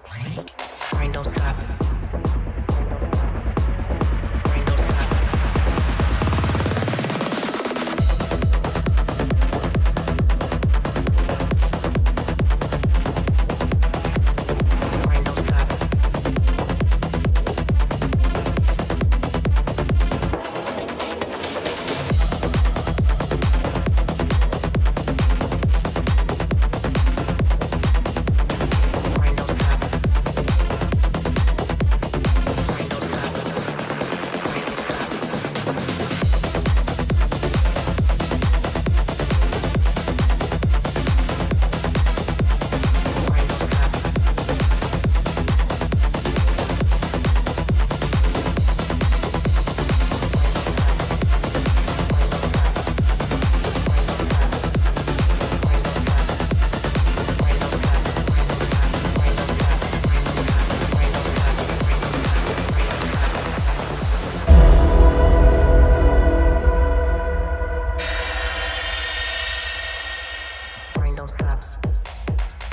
Brain don't stop.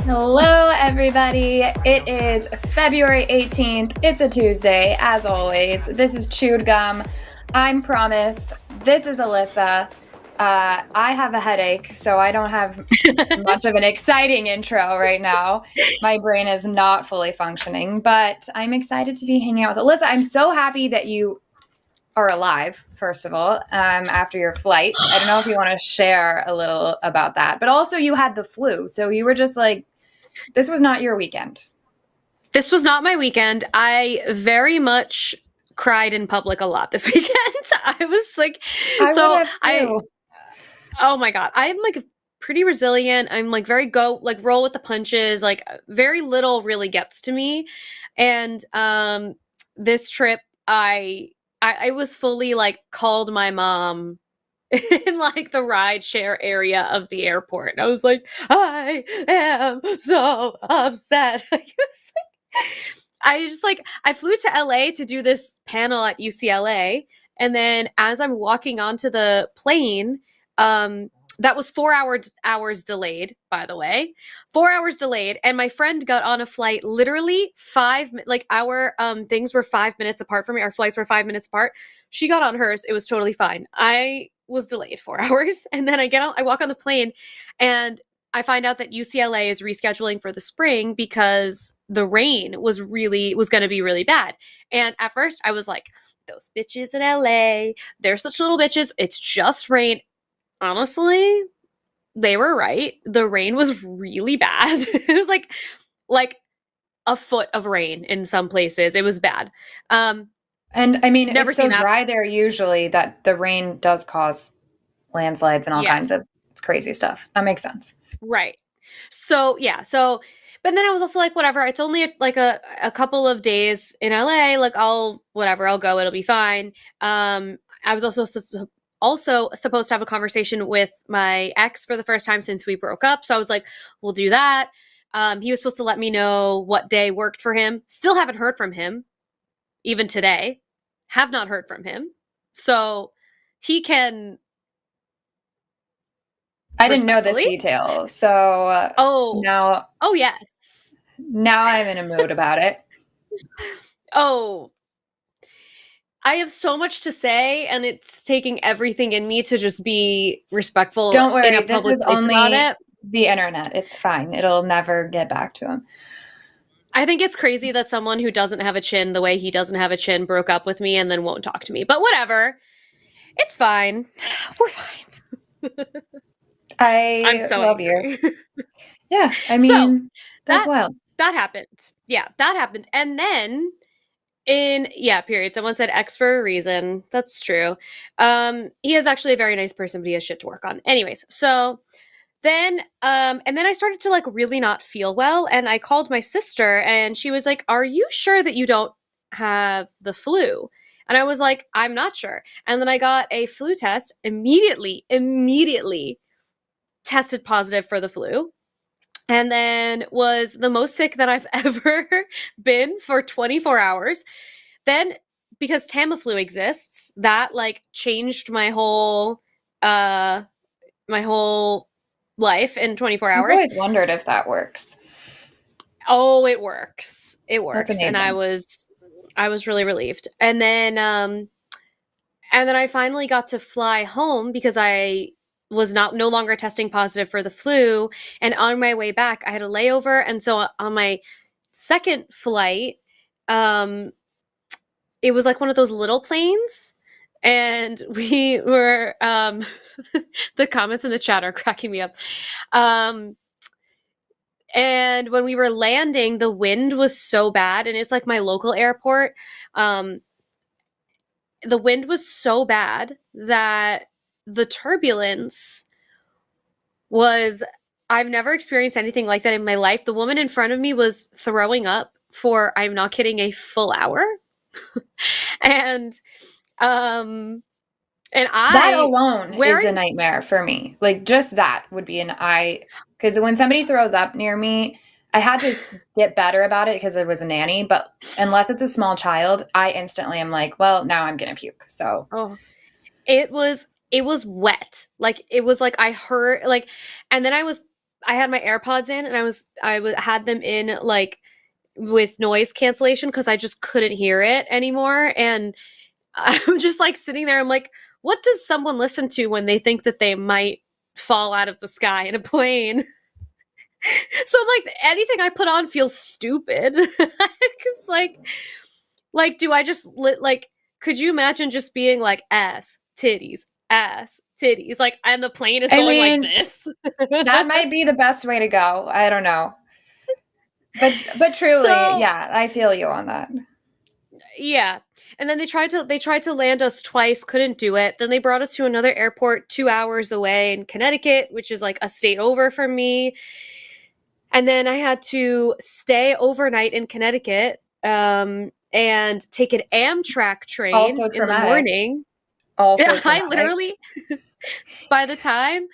Hello, everybody. It is February 18th. It's a Tuesday, as always. This is Chewed Gum. I'm Promise. This is Alyssa. I have a headache, so I don't have much of an exciting intro right now. My brain is not fully functioning, but I'm excited to be hanging out with Alyssa. I'm so happy that you are alive, first of all, after your flight. I don't know if you want to share a little about that, but also you had the flu, so you were just like, this was not your weekend. This was not my weekend. I very much cried in public a lot this weekend. I was like, oh my God, I'm like pretty resilient. I'm like roll with the punches. Like very little really gets to me. And this trip, I was fully like called my mom in like the ride share area of the airport. I was like, I am so upset. I flew to LA to do this panel at UCLA. And then as I'm walking onto the plane, that was 4 hours delayed, by the way. 4 hours delayed. And my friend got on a flight literally our things were 5 minutes apart from me. Our flights were 5 minutes apart. She got on hers. It was totally fine. I was delayed 4 hours. And then I walk on the plane and I find out that UCLA is rescheduling for the spring because the rain was going to be really bad. And at first I was like, those bitches in LA, they're such little bitches. It's just rain. Honestly, they were right. The rain was really bad. It was like a foot of rain in some places. It was bad. And I mean, it's so dry there usually that the rain does cause landslides and all kinds of crazy stuff. That makes sense. Right. So, yeah. But then I was also like, whatever. It's only like a couple of days in LA. Like, I'll go. It'll be fine. I was also supposed to have a conversation with my ex for the first time since we broke up. So I was like, we'll do that. He was supposed to let me know what day worked for him. Still haven't heard from him. Even today. Have not heard from him. So he can... I didn't know this detail. So now... Oh, yes. Now I'm in a mood about it. Oh, I have so much to say, and it's taking everything in me to just be respectful. Don't worry, in a public this is place only about it. The internet. It's fine. It'll never get back to him. I think it's crazy that someone who doesn't have a chin the way he doesn't have a chin broke up with me and then won't talk to me. But whatever. It's fine. We're fine. I'm so love angry. you. Yeah, I mean, that's wild. That happened. Yeah, that happened. And then... period. Someone said X for a reason. That's true. He is actually a very nice person, but he has shit to work on. Anyways, so then, and then I started to like really not feel well, and I called my sister, and she was like, "Are you sure that you don't have the flu?" And I was like, "I'm not sure." And then I got a flu test. Immediately tested positive for the flu. And then was the most sick that I've ever been for 24 hours. Then, because Tamiflu exists, that like changed my whole life in 24 hours. I've always wondered if that works. Oh, it works. It That's works. And amazing. I was really relieved. And then I finally got to fly home because I was no longer testing positive for the flu. And on my way back, I had a layover. And so on my second flight, um, it was like one of those little planes. And we were, the comments in the chat are cracking me up. Um, and when we were landing, the wind was so bad. And it's like my local airport. Um, the wind was so bad that the turbulence was I've never experienced anything like that in my life. The woman in front of me was throwing up for, I'm not kidding, a full hour. and um and That I alone is a wearing nightmare for me. Like just that would be because when somebody throws up near me, I had to get better about it because it was a nanny. But unless it's a small child, I instantly am like, well, now I'm gonna puke. So oh, it was wet. Like it was like I heard like and then I had my AirPods in and had them in like with noise cancellation because I just couldn't hear it anymore. And I'm just like sitting there. I'm like, what does someone listen to when they think that they might fall out of the sky in a plane? So I'm like, anything I put on feels stupid. It's like, do I just like? Could you imagine just being like ass titties, like, and the plane is I going like mean, this? that might be the best way to go. I don't know. But truly, So yeah, I feel you on that. yeah. And then they tried to land us twice, couldn't do it. Then they brought us to another airport 2 hours away in Connecticut, which is like a state over from me. And then I had to stay overnight in Connecticut and take an Amtrak train Also in the traumatic. morning. Also I traumatic. literally by the time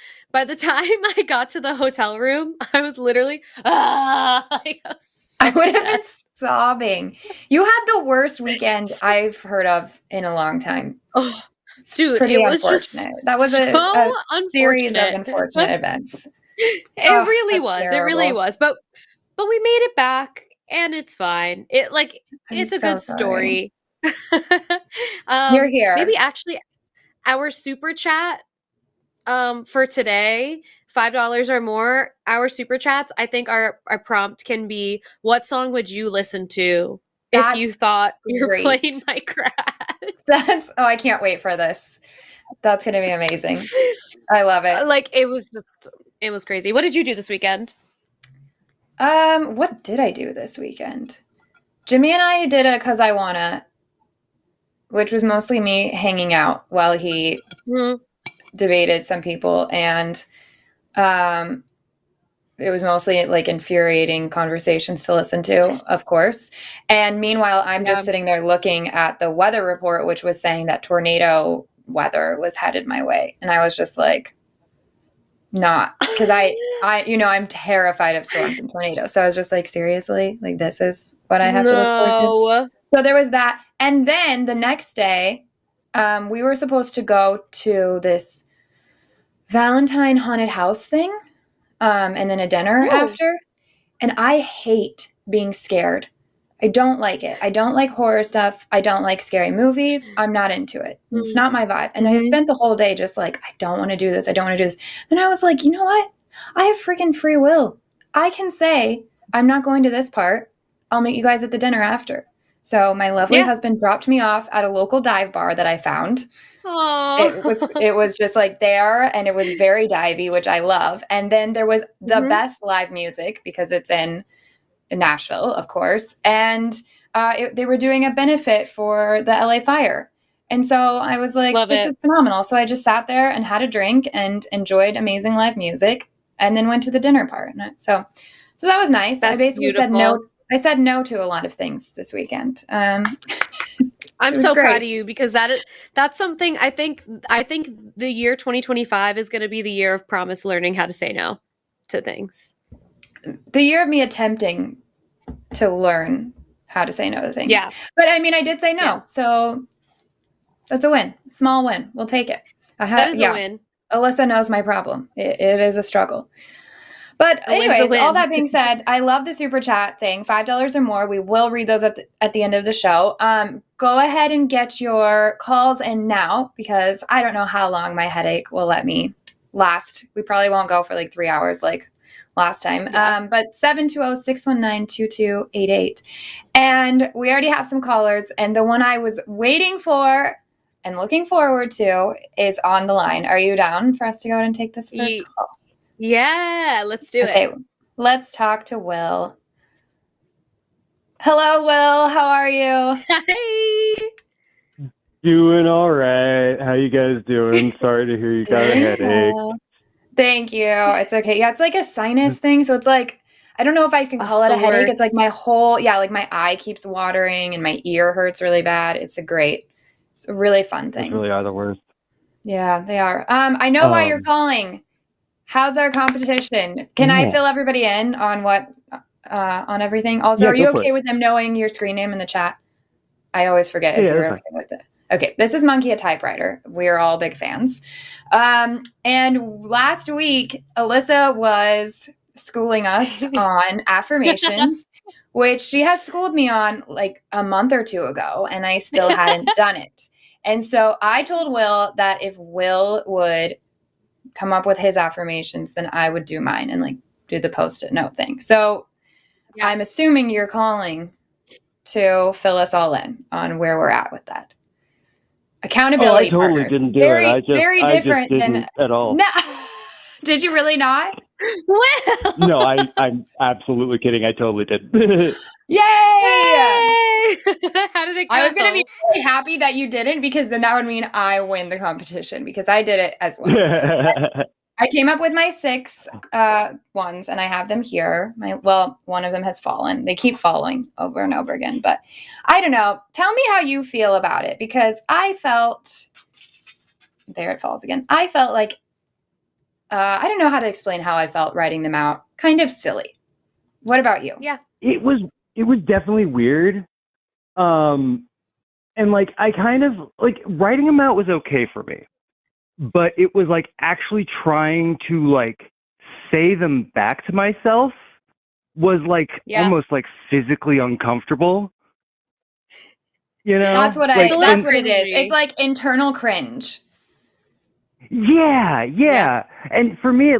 I got to the hotel room, I was literally I was I so would have been sad. sobbing. You had the worst weekend I've heard of in a long time. Oh, It's dude, pretty it was unfortunate. just That was so a series of unfortunate. unfortunate events. It Oh, really that's was. It really terrible. was. But we made it back and it's fine. I'm It's a so good sorry. story. You're Maybe here. actually our super chat for today, $5 or more, our super chats, I think our prompt can be what song would you listen to if you That's thought your plane great. might crash? I can't wait for this. That's going to be amazing. I love it. Like it was crazy. What did you do this weekend? What did I do this weekend? Jimmy and I did a Cus I Wanna, which was mostly me hanging out while he Mm, debated some people, and um, it was mostly like infuriating conversations to listen to, of course. And meanwhile, I'm yeah. just sitting there looking at the weather report, which was saying that tornado weather was headed my way, and I was just like, not because I'm terrified of storms and tornadoes. So I was just like, seriously, like this is what I have to look forward to. No. So there was that, and then the next day, we were supposed to go to this Valentine haunted house thing, and then a dinner Oh. after. And I hate being scared. I don't like it. I don't like horror stuff. I don't like scary movies. I'm not into it. It's Mm. not my vibe. And I Mhm. spent the whole day just like, I don't want to do this. I don't want to do this. Then I was like, you know what? I have freaking free will. I can say, I'm not going to this part. I'll meet you guys at the dinner after. So my lovely Yeah. husband dropped me off at a local dive bar that I found. It was Oh. it was just like there, and it was very divey, which I love. And then there was the Mhm. best live music because it's in Nashville, of course, and they were doing a benefit for the LA fire. And so I was like, Love this it. is phenomenal. So I just sat there and had a drink and enjoyed amazing live music and then went to the dinner part. So that was nice. I That's basically said no. beautiful. I said no to a lot of things this weekend. I'm It was so proud great. of you because that's something I think the year 2025 is going to be the year of promise learning how to say no to things. The year of me attempting to learn how to say no to things. Yeah. But I mean, I did say Yeah. no. So that's a win. Small win. We'll take it. That is a Yeah. win. Alyssa knows my problem. It is a struggle. But A win's a anyways, all win. that being said, I love the super chat thing. $5 or more. We will read those at the end of the show. Go ahead and get your calls in now because I don't know how long my headache will let me last. We probably won't go for like 3 hours like last time. Yeah. But 720-619-2288. And we already have some callers. And the one I was waiting for and looking forward to is on the line. Are you down for us to go ahead and take this first call? Yeah, let's do it. Okay, let's talk to Will. Hello, Will. How are you? Hi. Doing all right. How you guys doing? Sorry to hear you got a headache. Thank you. It's okay. Yeah, it's like a sinus thing. So it's like, I don't know if I can call it a headache. It's like my whole, like my eye keeps watering and my ear hurts really bad. It's a really fun thing. Those really are the worst. Yeah, they are. I know why you're calling. How's our competition? Can I fill everybody in on on everything? Also, are you okay with them knowing your screen name in the chat? I always forget if you're okay with it. Okay, this is Monkey a Typewriter. We're all big fans. And last week, Alyssa was schooling us on affirmations, which she has schooled me on like a month or two ago, and I still hadn't done it. And so I told Will that if Will would come up with his affirmations, then I would do mine and like do the Post-it note thing. So I'm assuming you're calling to fill us all in on where we're at with that. Accountability. I totally didn't do it. I just didn't at all. No. Did you really not? Well. No, I'm absolutely kidding. I totally did. Yay! How did it go? I was going to be really happy that you didn't because then that would mean I win the competition because I did it as well. I came up with my 6 ones and I have them here. One of them has fallen. They keep falling over and over again, but I don't know. Tell me how you feel about it because I felt, there it falls again. I felt like, I don't know how to explain how I felt writing them out. Kind of silly. What about you? Yeah. It was definitely weird. And like, I kind of like writing them out was okay for me. But it was like actually trying to like say them back to myself was like almost like physically uncomfortable. You know? That's what like, that's what it is. It's like internal cringe. Yeah. And for me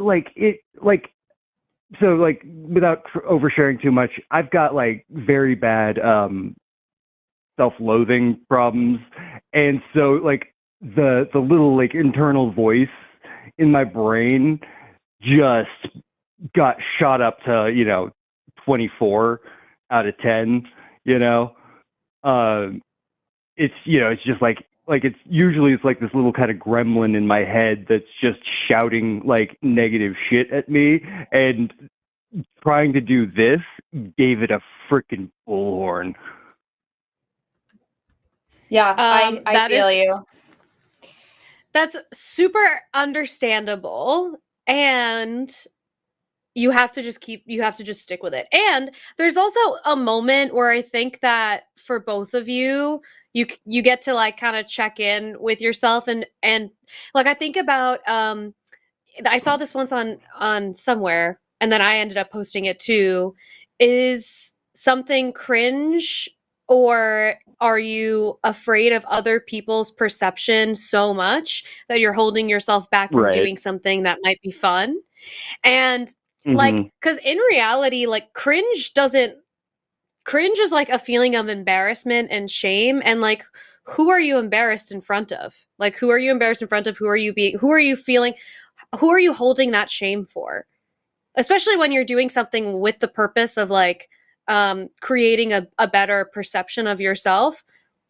so like without oversharing too much, I've got like very bad self-loathing problems. And so like the little like internal voice in my brain just got shot up to 24 out of 10. It's it's just like it's like this little kind of gremlin in my head that's just shouting like negative shit at me, and trying to do this gave it a freaking bullhorn. Yeah, I feel you. That's super understandable, and you have to just stick with it. And there's also a moment where I think that for both of you get to like kind of check in with yourself and like I think about I saw this once on somewhere and then I ended up posting it too. Is something cringe, or are you afraid of other people's perception so much that you're holding yourself back from doing something that might be fun? And like, because in reality, like cringe is like a feeling of embarrassment and shame. And like, who are you embarrassed in front of? Like, who are you embarrassed in front of? Who are you feeling? Who are you holding that shame for? Especially when you're doing something with the purpose of like creating a better perception of yourself.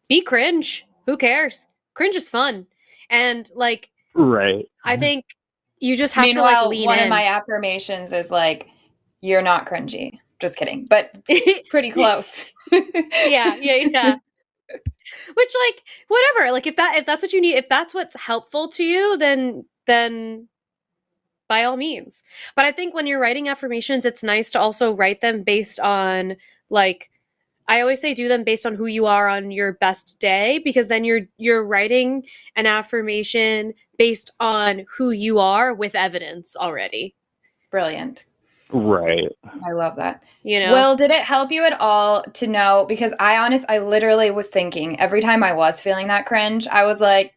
Be cringe. Who cares? Cringe is fun. And like, I think you just have to like lean in. One of my affirmations is like, you're not cringy. Just kidding, but pretty close. Yeah. Which like, whatever, like if that's what you need, if that's what's helpful to you, then by all means. But I think when you're writing affirmations, it's nice to also write them based on like, I always say do them based on who you are on your best day, because then you're writing an affirmation based on who you are with evidence already. Brilliant. Right. I love that. You know? Will, did it help you at all to know? Because I literally was thinking every time I was feeling that cringe, I was like,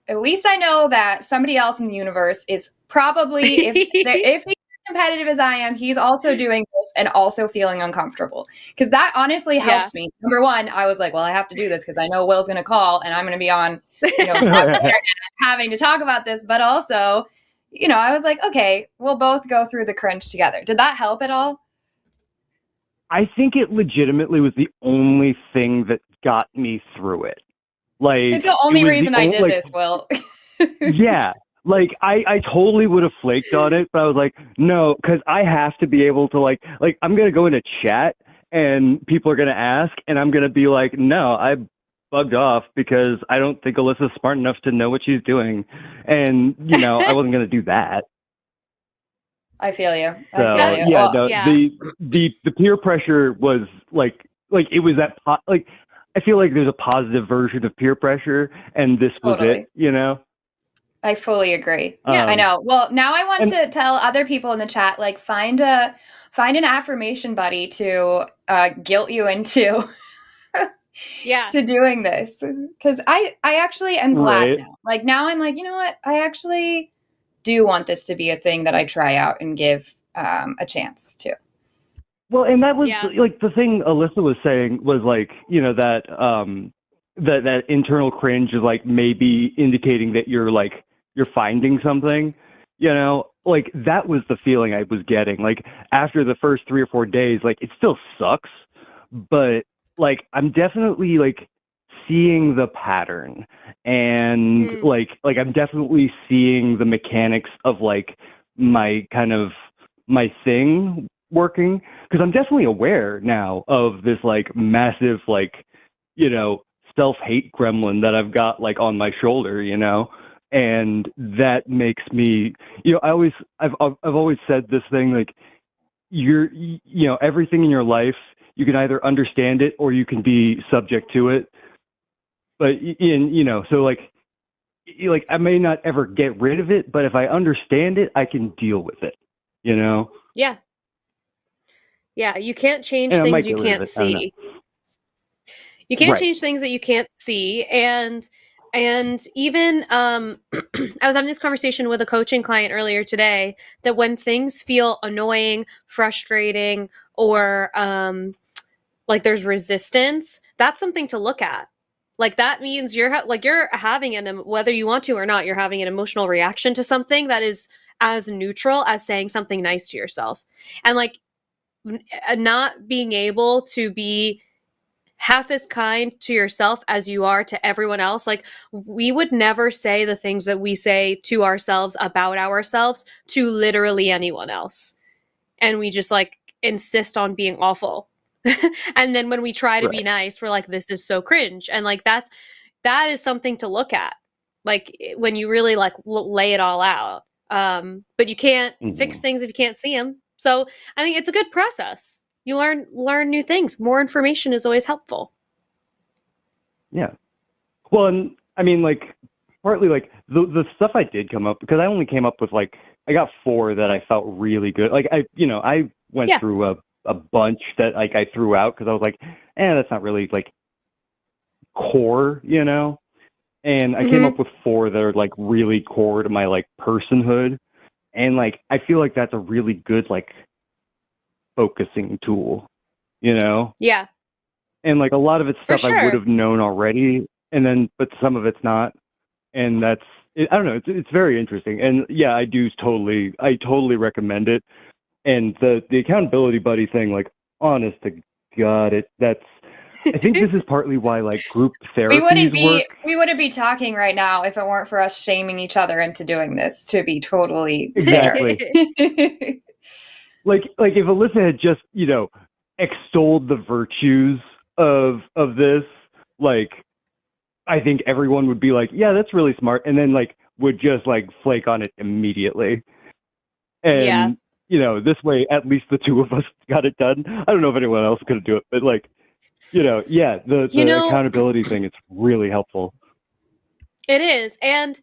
at least I know that somebody else in the universe is probably, if he's competitive as I am, he's also doing this and also feeling uncomfortable. Because that honestly helped me. Number one, I was like, well, I have to do this because I know Will's going to call and I'm going to be on, having to talk about this. But also, I was like, okay, we'll both go through the cringe together. Did that help at all? I think it legitimately was the only thing that got me through it. Like, it's the only reason I did this, Will. Yeah. Like, I totally would have flaked on it, but I was like, no, because I have to be able to, like, I'm going to go in a chat and people are going to ask, and I'm going to be like, no, I bugged off because I don't think Alyssa's smart enough to know what she's doing. And, I wasn't going to do that. I feel you. Yeah, the peer pressure was like it was that I feel like there's a positive version of peer pressure, and this was it. I fully agree. Yeah, I know. Well, now I want to tell other people in the chat, like, find an affirmation buddy to guilt you into to doing this, because I actually am glad now. Like, now I'm like, you know what? I actually do want this to be a thing that I try out and give a chance to. Well, and that was like the thing Alyssa was saying was like, that that internal cringe is like maybe indicating that you're finding something, like that was the feeling I was getting. Like after the first 3 or 4 days, like it still sucks, but like I'm definitely like seeing the pattern, and like I'm definitely seeing the mechanics of like my thing working, because I'm definitely aware now of this like massive like self-hate gremlin that I've got like on my shoulder, and that makes me I've always said this thing, like you're everything in your life, you can either understand it or you can be subject to it. But so like I may not ever get rid of it, but if I understand it, I can deal with it, Yeah. Yeah, you can't change things you can't see. You can't change things that you can't see. And even I was having this conversation with a coaching client earlier today, that when things feel annoying, frustrating, or like there's resistance, that's something to look at. Like that means you're having whether you want to or not, you're having an emotional reaction to something that is as neutral as saying something nice to yourself. And like not being able to be half as kind to yourself as you are to everyone else. Like we would never say the things that we say to ourselves about ourselves to literally anyone else. And we just like insist on being awful. And then when we try to be nice, we're like, this is so cringe. And like that is something to look at, like when you really like lay it all out. But you can't fix things if you can't see them. So I think it's a good process. You learn new things. More information is always helpful. Yeah. Well, and I mean, like, partly like the stuff I did come up, because I only came up with like, I got 4 that I felt really good. Like I went through a bunch that like I threw out because I was like, that's not really like core, and I came up with 4 that are like really core to my like personhood. And like, I feel like that's a really good like focusing tool, Yeah. And like a lot of it's stuff I would have known already, but some of it's not. And that's it, I don't know. It's very interesting. And yeah, I totally recommend it. And the accountability buddy thing, like, honest to God, I think this is partly why like group therapies work. We wouldn't be talking right now if it weren't for us shaming each other into doing this, to be totally exactly. like if Alyssa had just, extolled the virtues of this, like I think everyone would be like, yeah, that's really smart, and then like would just like flake on it immediately. And this way at least the 2 of us got it done. I don't know if anyone else could do it, but like, the accountability thing is really helpful. It is. And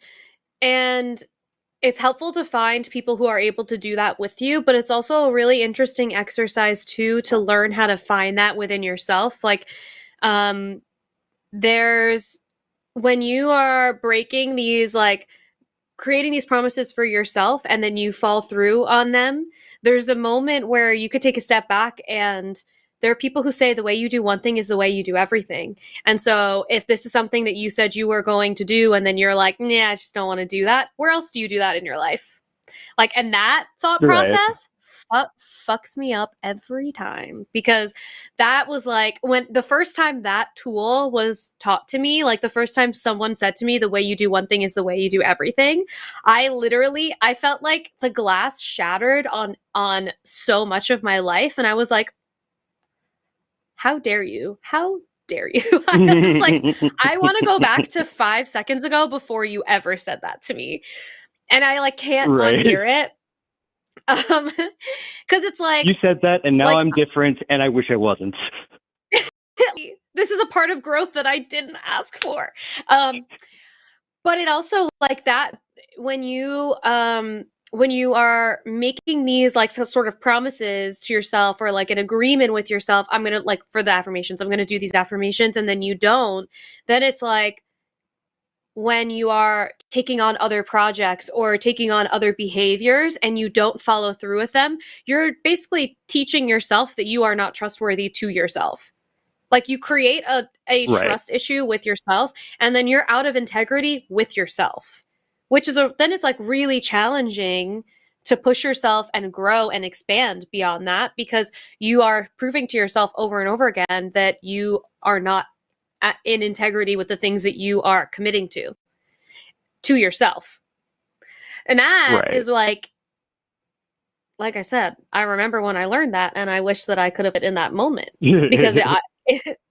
it's helpful to find people who are able to do that with you, but it's also a really interesting exercise too to learn how to find that within yourself. Like, there's when you are breaking these, like creating these promises for yourself and then you fall through on them, there's a moment where you could take a step back, and there are people who say the way you do one thing is the way you do everything. And so if this is something that you said you were going to do and then you're like, nah, I just don't want to do that, where else do you do that in your life? Like, and that thought Right. process fucks me up every time, because that was like when the first time that tool was taught to me, like the first time someone said to me, the way you do one thing is the way you do everything, I felt like the glass shattered on so much of my life. And I was like, how dare you? How dare you? I was like, I want to go back to 5 seconds ago before you ever said that to me. And I like can't Right. unhear it. Because it's like, You said that, and now like, I'm different, and I wish I wasn't. this is a part of growth that I didn't ask for. But it also, like, that when you are making these like sort of promises to yourself, or like an agreement with yourself, I'm gonna, like, for the affirmations, I'm gonna do these affirmations, and then you don't, then it's like when you are taking on other projects or taking on other behaviors and you don't follow through with them, you're basically teaching yourself that you are not trustworthy to yourself. Like, you create a Right. trust issue with yourself, and then you're out of integrity with yourself, which is then it's like really challenging to push yourself and grow and expand beyond that, because you are proving to yourself over and over again that you are not in integrity with the things that you are committing to yourself. And that Right. is like I said, I remember when I learned that, and I wish that I could have it in that moment, because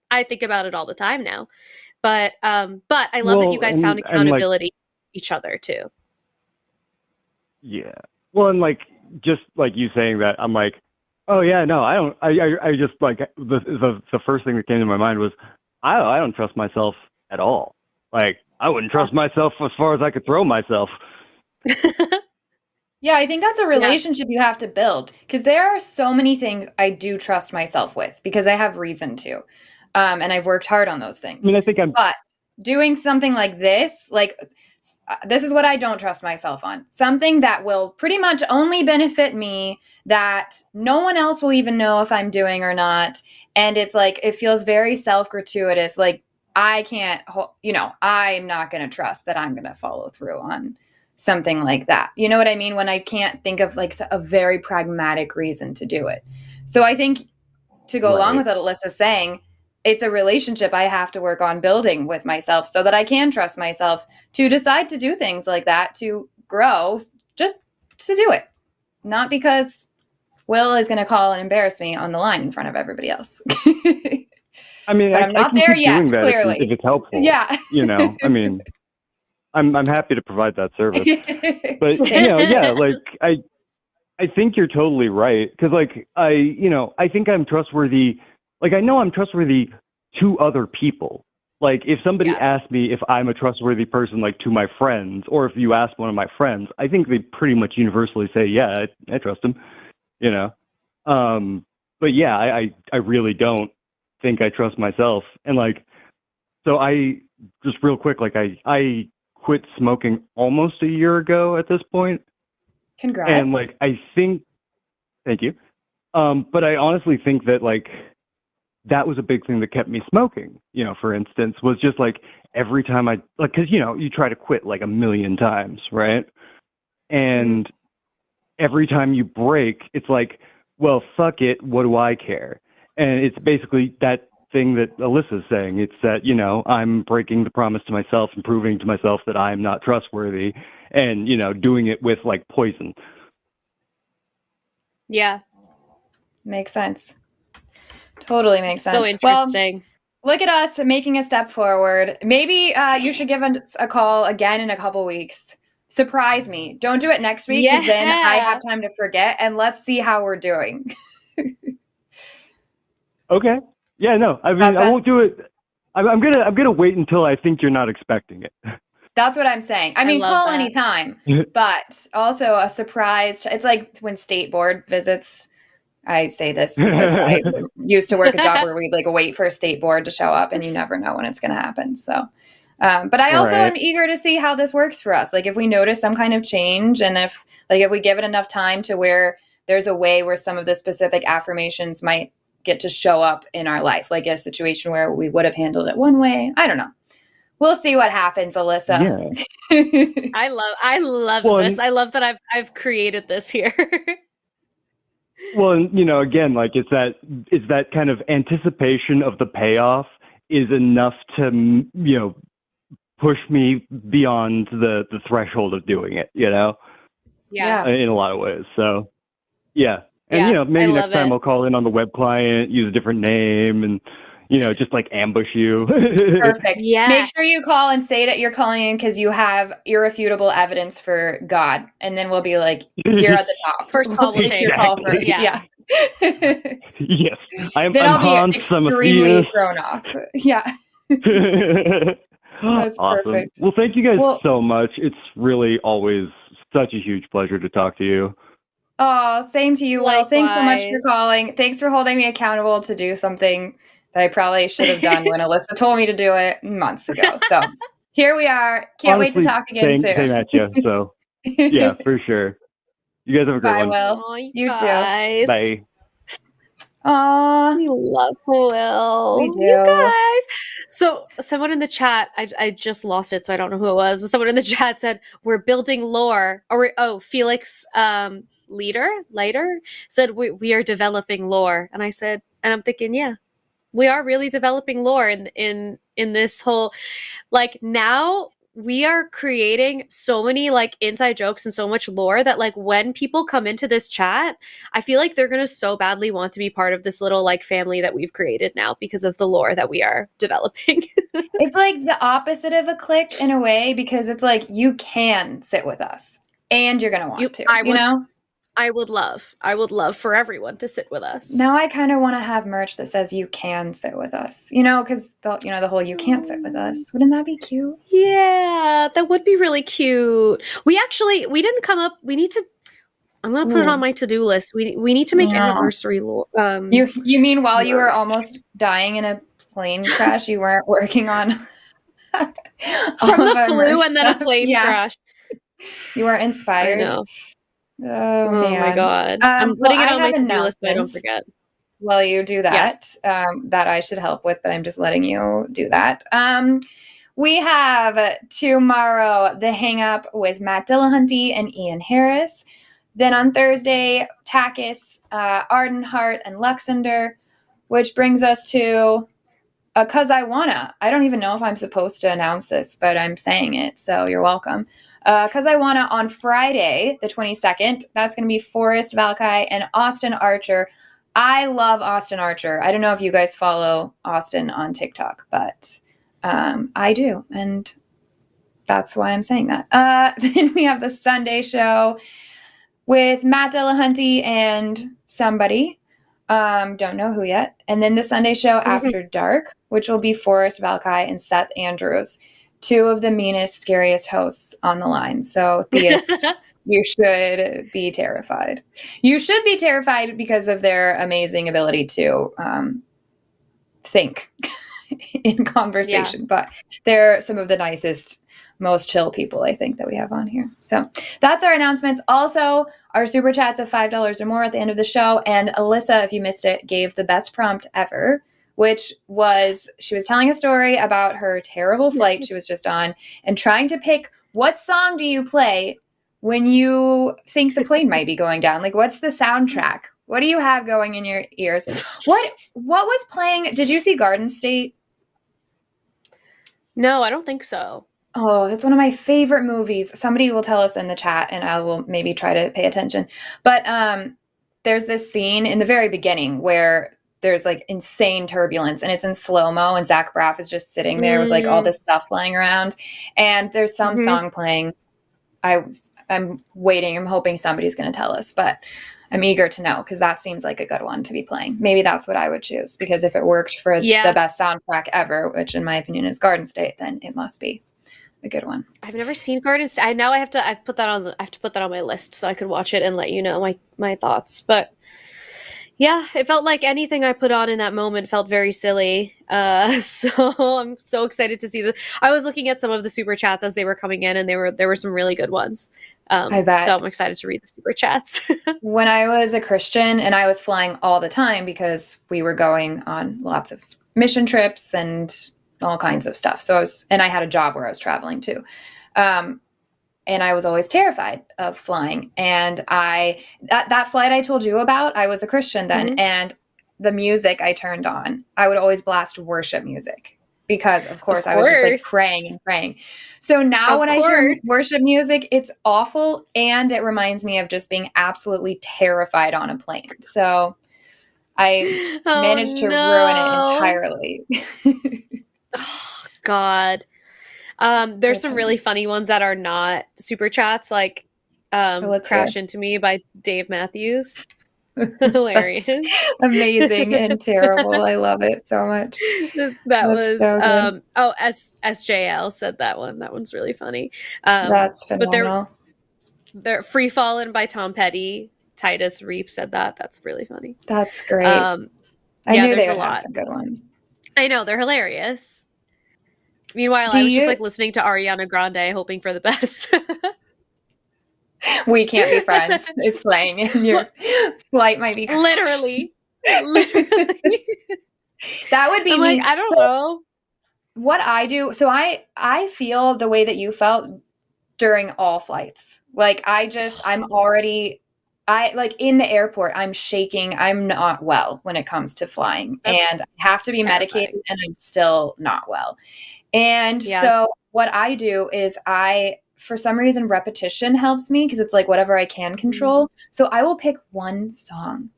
I think about it all the time now. But I love that you guys found accountability each other too. Yeah. Well, and like, just like you saying that, I'm like, oh yeah, no, I don't. I just like the first thing that came to my mind was, I don't trust myself at all. Like, I wouldn't trust myself as far as I could throw myself. Yeah, I think that's a relationship you have to build, because there are so many things I do trust myself with because I have reason to. And I've worked hard on those things. I mean, I think But doing something like this is what I don't trust myself on. Something that will pretty much only benefit me, that no one else will even know if I'm doing or not. And it's like, it feels very self-gratuitous. Like, I can't, I'm not going to trust that I'm going to follow through on something like that. You know what I mean? When I can't think of like a very pragmatic reason to do it. So I think, to go along with what Alyssa's saying, it's a relationship I have to work on building with myself so that I can trust myself to decide to do things like that, to grow, just to do it. Not because Will is going to call and embarrass me on the line in front of everybody else. I mean, but I'm not there yet, clearly. If it's helpful. Yeah. I mean, I'm happy to provide that service. But, yeah, like, I think you're totally right. Because, like, I think I'm trustworthy. Like, I know I'm trustworthy to other people. Like, if somebody asks me if I'm a trustworthy person, like, to my friends, or if you ask one of my friends, I think they pretty much universally say, yeah, I trust him, But, yeah, I really don't think I trust myself. And, like, so just real quick, like, I quit smoking almost a year ago at this point. Congrats. And, like, thank you. But I honestly think that, like, that was a big thing that kept me smoking, for instance, was just like every time because, you try to quit like a million times, right? And every time you break, it's like, well, fuck it, what do I care? And it's basically that thing that Alyssa's saying. It's that, I'm breaking the promise to myself and proving to myself that I'm not trustworthy, and, doing it with like poison. Yeah. Makes sense. Totally makes sense. So interesting. Well, look at us making a step forward. Maybe you should give us a call again in a couple weeks. Surprise me. Don't do it next week, because then I have time to forget, and let's see how we're doing. Okay. Yeah, no. I mean, I won't do it. I'm gonna wait until I think you're not expecting it. That's what I'm saying. I mean, love call that. anytime, but also a surprise. It's like when state board visits. I say this because I used to work a job where we'd like wait for a state board to show up, and you never know when it's going to happen. So, but I also am eager to see how this works for us. Like if we notice some kind of change, and if we give it enough time to where there's a way where some of the specific affirmations might get to show up in our life, like a situation where we would have handled it one way. I don't know. We'll see what happens, Alyssa. Yeah. I love this. I love that I've created this here. Well, you know, again, like it's that kind of anticipation of the payoff is enough to, you know, push me beyond the threshold of doing it, you know? Yeah. In a lot of ways. So, yeah. And, you know, maybe next time I'll call in on the web client, use a different name, and, you know, just like ambush you. Perfect. Yeah. Make sure you call and say that you're calling in because you have irrefutable evidence for God. And then we'll be like, you're at the top. First call, we'll take your call first. Yeah. Yes. I'm I'll Hans, be extremely thrown off. Yeah. That's awesome. perfect. Well, thank you guys so much. It's really always such a huge pleasure to talk to you. Oh, same to you, Will. Thanks so much for calling. Thanks for holding me accountable to do something that I probably should have done when Alyssa told me to do it months ago. So here we are. Can't wait to talk again soon. Same at you. So yeah, for sure. You guys have a great one. Bye, Will. You too. Bye. Aw, we love Will. We do. You guys. So someone in the chat, I just lost it, so I don't know who it was, but someone in the chat said, we're building lore. Felix Leiter said, we are developing lore. And I said, and I'm thinking, yeah, we are really developing lore in this whole, like, now we are creating so many like inside jokes and so much lore that like when people come into this chat, I feel like they're going to so badly want to be part of this little like family that we've created now because of the lore that we are developing. It's like the opposite of a clique in a way, because it's like you can sit with us and you're going to want to, you know? I would love for everyone to sit with us. Now I kind of want to have merch that says you can sit with us, you know, because the whole you can't sit with us. Wouldn't that be cute? Yeah, that would be really cute. We didn't come up. We need to. I'm gonna put it on my to-do list. We need to make anniversary. You mean while you were almost dying in a plane crash, you weren't working on from the flu and then a plane crash. You were inspired. I know. Oh man. My god. I'm putting it on my to-do list so I don't forget. Well, you do that. Yes. That I should help with, but I'm just letting you do that. We have tomorrow the hang up with Matt Dillahunty and Ian Harris. Then on Thursday, TACIS, Ardenhart, and Luxander, which brings us to Cus I Wanna. I don't even know if I'm supposed to announce this, but I'm saying it, so you're welcome. Cus I Wanna on Friday, the 22nd. That's going to be Forrest Valkai and Austin Archer. I love Austin Archer. I don't know if you guys follow Austin on TikTok, but I do, and that's why I'm saying that. Then we have the Sunday show with Matt Dillahunty and somebody. Don't know who yet. And then the Sunday show After Dark, which will be Forrest Valkai and Seth Andrews. Two of the meanest, scariest hosts on the line. So, theists, you should be terrified. You should be terrified because of their amazing ability to think in conversation. Yeah. But they're some of the nicest, most chill people, I think, that we have on here. So that's our announcements. Also, our super chats of $5 or more at the end of the show. And Alyssa, if you missed it, gave the best prompt ever, which was, she was telling a story about her terrible flight she was just on and trying to pick, what song do you play when you think the plane might be going down? Like, what's the soundtrack? What do you have going in your ears? What was playing? Did you see Garden State? No, I don't think so. Oh, that's one of my favorite movies. Somebody will tell us in the chat and I will maybe try to pay attention. But there's this scene in the very beginning where there's like insane turbulence and it's in slow-mo and Zach Braff is just sitting there with like all this stuff flying around. And there's some song playing. I'm waiting. I'm hoping somebody's going to tell us, but I'm eager to know because that seems like a good one to be playing. Maybe that's what I would choose, because if it worked for the best soundtrack ever, which in my opinion is Garden State, then it must be a good one. I've never seen Garden State. I have to put that on my list so I could watch it and let you know my thoughts. But yeah, it felt like anything I put on in that moment felt very silly. So I'm so excited to see I was looking at some of the super chats as they were coming in, and there were some really good ones. I bet. So I'm excited to read the super chats. When I was a Christian and I was flying all the time because we were going on lots of mission trips and all kinds of stuff. So I had a job where I was traveling too. And I was always terrified of flying. And that flight I told you about, I was a Christian then. Mm-hmm. And the music I turned on, I would always blast worship music because, of course, I was just like praying and praying. So now when I hear worship music, it's awful. And it reminds me of just being absolutely terrified on a plane. So I managed to ruin it entirely. Oh, God. There's some really funny ones that are not super chats, like Crash Into Me by Dave Matthews. Hilarious. Amazing and terrible. I love it so much. That was so SJL said that one. That one's really funny. That's phenomenal. But they're Free Fallin' by Tom Petty. Titus Reap said that. That's really funny. That's great. I knew they would have some good ones. I know, they're hilarious. Meanwhile, I was just like listening to Ariana Grande, hoping for the best. We Can't Be Friends is playing, and your flight might be crashed. Literally. That would be I'm like, I don't know. What I do, so I feel the way that you felt during all flights. Like I'm already like in the airport, I'm shaking. I'm not well when it comes to flying. And I have to be medicated, and I'm still not well. And so what I do is for some reason, repetition helps me because it's like whatever I can control. So I will pick one song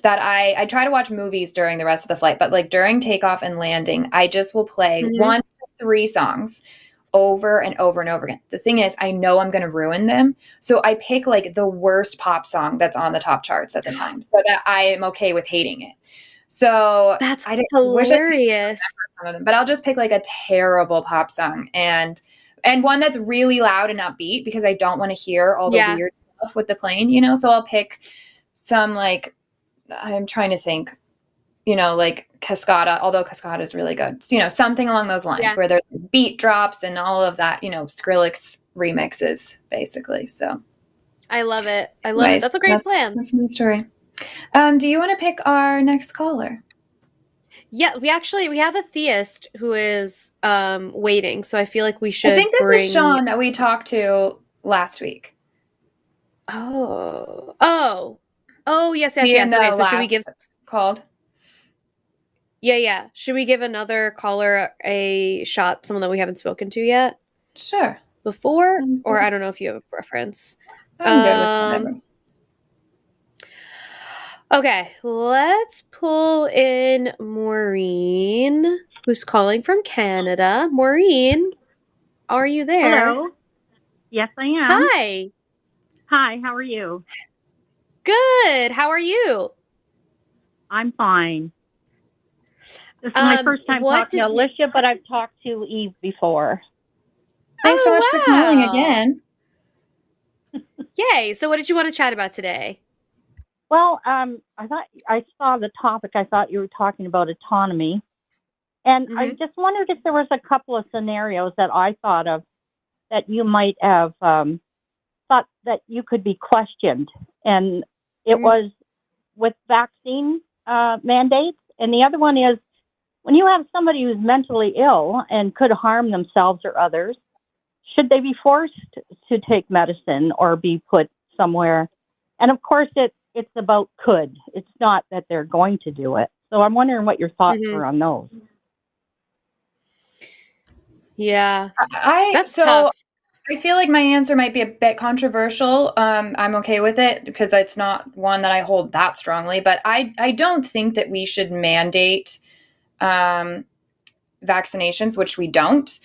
that I try to watch movies during the rest of the flight, but like during takeoff and landing, I just will play 1 to 3 songs over and over and over again. The thing is, I know I'm going to ruin them. So I pick like the worst pop song that's on the top charts at the time so that I am okay with hating it. So that's hilarious. But I'll just pick like a terrible pop song and one that's really loud and upbeat because I don't want to hear all the weird stuff with the plane, So I'll pick some like, I'm trying to think, like Cascada, although Cascada is really good. So, something along those lines where there's beat drops and all of that, Skrillex remixes basically. So I love it. It. That's a great plan. That's my story. Do you want to pick our next caller? Yeah, we have a theist who is waiting, so I feel like we should. I think this is Sean that we talked to last week. Oh, yes. Okay, so should we give called? Yeah. Should we give another caller a shot? Someone that we haven't spoken to yet. Sure. Before, or I don't know if you have a preference. I'm good with whatever. Okay, let's pull in Maureen, who's calling from Canada. Maureen, are you there? Hello. Yes, I am. Hi. Hi, how are you? Good. How are you? I'm fine. This is my first time talking to Alicia, but I've talked to Eve before. Thanks so much for calling again. Yay. So what did you want to chat about today? Well, I saw the topic. I thought you were talking about autonomy. And I just wondered if there was a couple of scenarios that I thought of that you might have thought that you could be questioned. And it was with vaccine mandates. And the other one is when you have somebody who's mentally ill and could harm themselves or others, should they be forced to take medicine or be put somewhere? And of course, it's about could. It's not that they're going to do it. So I'm wondering what your thoughts were on those. Yeah. That's tough. I feel like my answer might be a bit controversial. I'm okay with it because it's not one that I hold that strongly. But I don't think that we should mandate vaccinations, which we don't.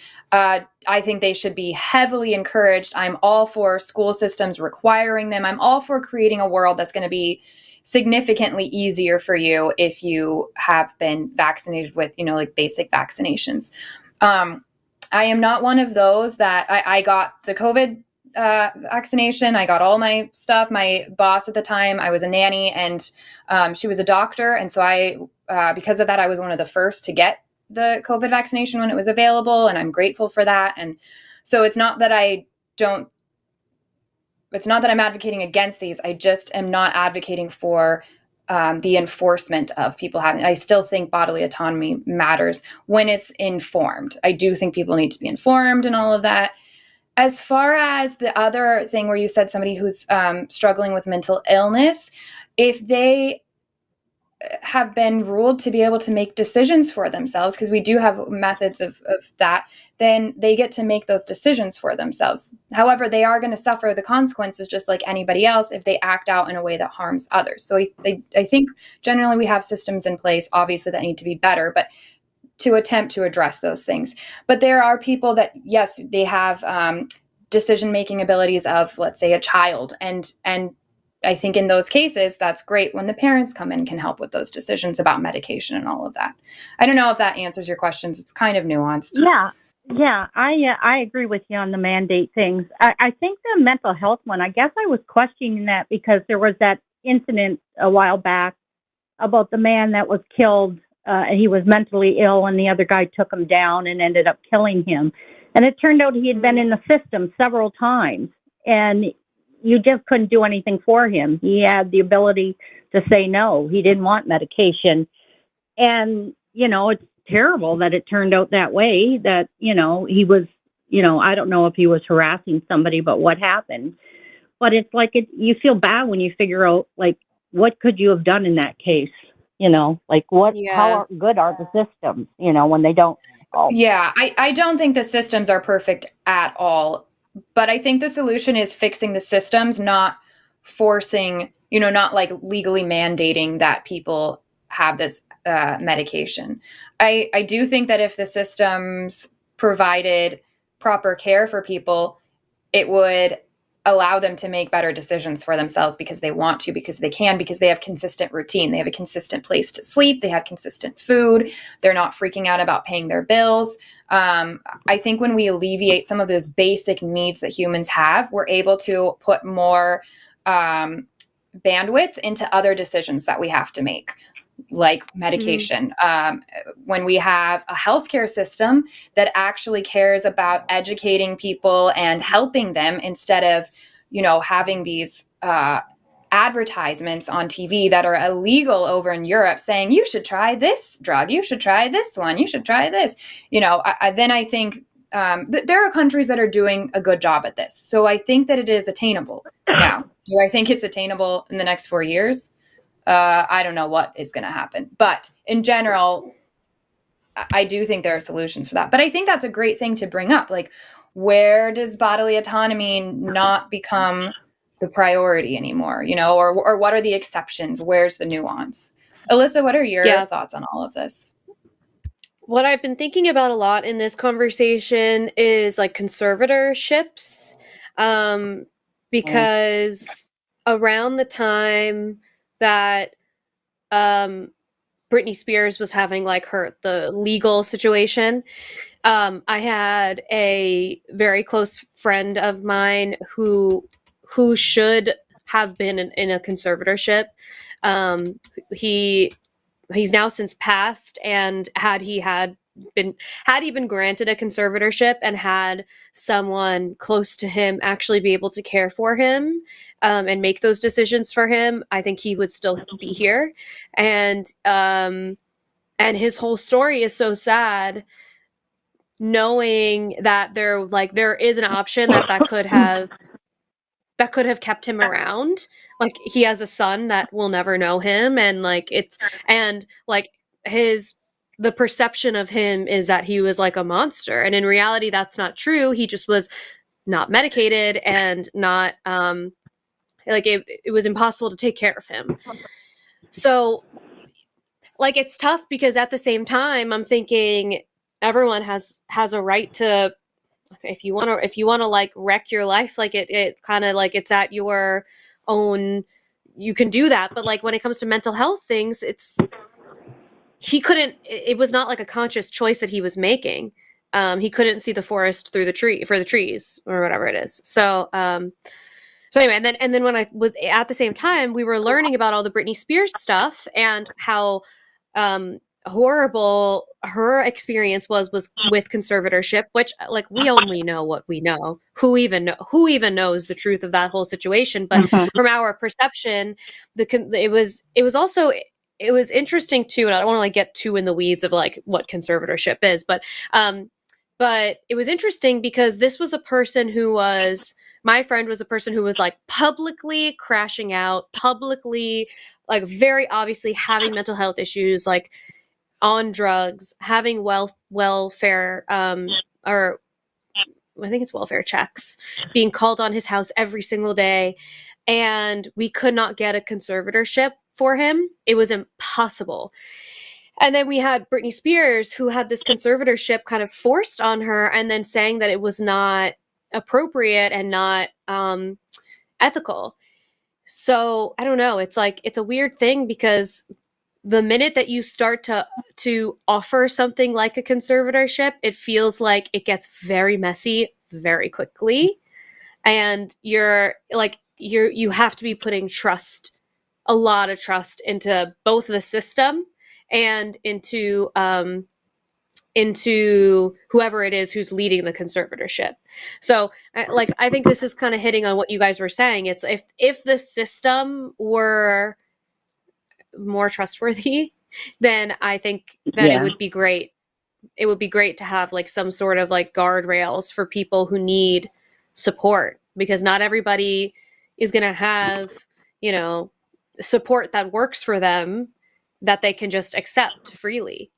I think they should be heavily encouraged. I'm all for school systems requiring them. I'm all for creating a world that's going to be significantly easier for you if you have been vaccinated with, like basic vaccinations. I am not one of those that I got the COVID vaccination. I got all my stuff. My boss at the time, I was a nanny, and she was a doctor. And so because of that, I was one of the first to get the COVID vaccination when it was available. And I'm grateful for that. And so it's not that I'm advocating against these. I just am not advocating for the enforcement of people having. I still think bodily autonomy matters when it's informed. I do think people need to be informed and all of that. As far as the other thing where you said somebody who's struggling with mental illness, if they have been ruled to be able to make decisions for themselves, because we do have methods of that, then they get to make those decisions for themselves. However, they are going to suffer the consequences just like anybody else if they act out in a way that harms others. So I think generally we have systems in place, obviously, that need to be better, but to attempt to address those things. But there are people that, yes, they have decision-making abilities of, let's say, a child. And I think in those cases, that's great when the parents come in and can help with those decisions about medication and all of that. I don't know if that answers your questions. It's kind of nuanced. Yeah, I agree with you on the mandate things. I think the mental health one, I guess I was questioning that because there was that incident a while back about the man that was killed. He was mentally ill, and the other guy took him down and ended up killing him. And it turned out he had been in the system several times, and you just couldn't do anything for him. He had the ability to say no. He didn't want medication. And, it's terrible that it turned out that way, that, he was, I don't know if he was harassing somebody, but what happened. But it's like you feel bad when you figure out, like, what could you have done in that case? How good are the systems, when they don't. Yeah, I don't think the systems are perfect at all. But I think the solution is fixing the systems, not forcing, not like legally mandating that people have this medication. I do think that if the systems provided proper care for people, it would allow them to make better decisions for themselves because they want to, because they can, because they have consistent routine. They have a consistent place to sleep. They have consistent food. They're not freaking out about paying their bills. I think when we alleviate some of those basic needs that humans have, we're able to put more bandwidth into other decisions that we have to make, like medication. When we have a healthcare system that actually cares about educating people and helping them instead of, having these advertisements on TV that are illegal over in Europe saying, you should try this drug, you should try this one, you should try this, then I think there are countries that are doing a good job at this. So I think that it is attainable. Now, do I think it's attainable in the next 4 years? I don't know what is going to happen. But in general, I do think there are solutions for that. But I think that's a great thing to bring up. Like, where does bodily autonomy not become the priority anymore? Or what are the exceptions? Where's the nuance? Alyssa, what are your thoughts on all of this? What I've been thinking about a lot in this conversation is like conservatorships, because around the time that Britney Spears was having like the legal situation, I had a very close friend of mine who should have been in a conservatorship. He's now since passed, and had he been granted a conservatorship and had someone close to him actually be able to care for him and make those decisions for him, I think he would still be here. And his whole story is so sad, knowing that there is an option that could have kept him around. Like, he has a son that will never know him, and the perception of him is that he was like a monster, and in reality that's not true. He just was not medicated, and not it was impossible to take care of him. So like, it's tough, because at the same time I'm thinking everyone has a right to, if you want to like wreck your life, like it kind of like it's at your own, you can do that. But like, when it comes to mental health things, it was not like a conscious choice that he was making. He couldn't see the forest through the trees or whatever it is. So anyway, and then when I was at the same time, we were learning about all the Britney Spears stuff and how horrible her experience was with conservatorship, which, like, we only know what we know. Who even knows the truth of that whole situation? But from our perception, it was interesting too. And I don't want to like get too in the weeds of like what conservatorship is, but it was interesting because this was a person who was, my friend was a person who was like publicly crashing out, publicly, like very obviously having mental health issues, like on drugs, having welfare, or I think it's welfare checks, being called on his house every single day. And we could not get a conservatorship for him. It was impossible. And then we had Britney Spears, who had this conservatorship kind of forced on her, and then saying that it was not appropriate and not ethical. So I don't know. It's like, it's a weird thing because the minute that you start to offer something like a conservatorship, it feels like it gets very messy very quickly. And you have to be putting a lot of trust into both the system and into whoever it is who's leading the conservatorship. So I think this is kind of hitting on what you guys were saying. It's if the system were more trustworthy, then I think that it would be great. It would be great to have like some sort of like guardrails for people who need support, because not everybody is going to have, support that works for them that they can just accept freely.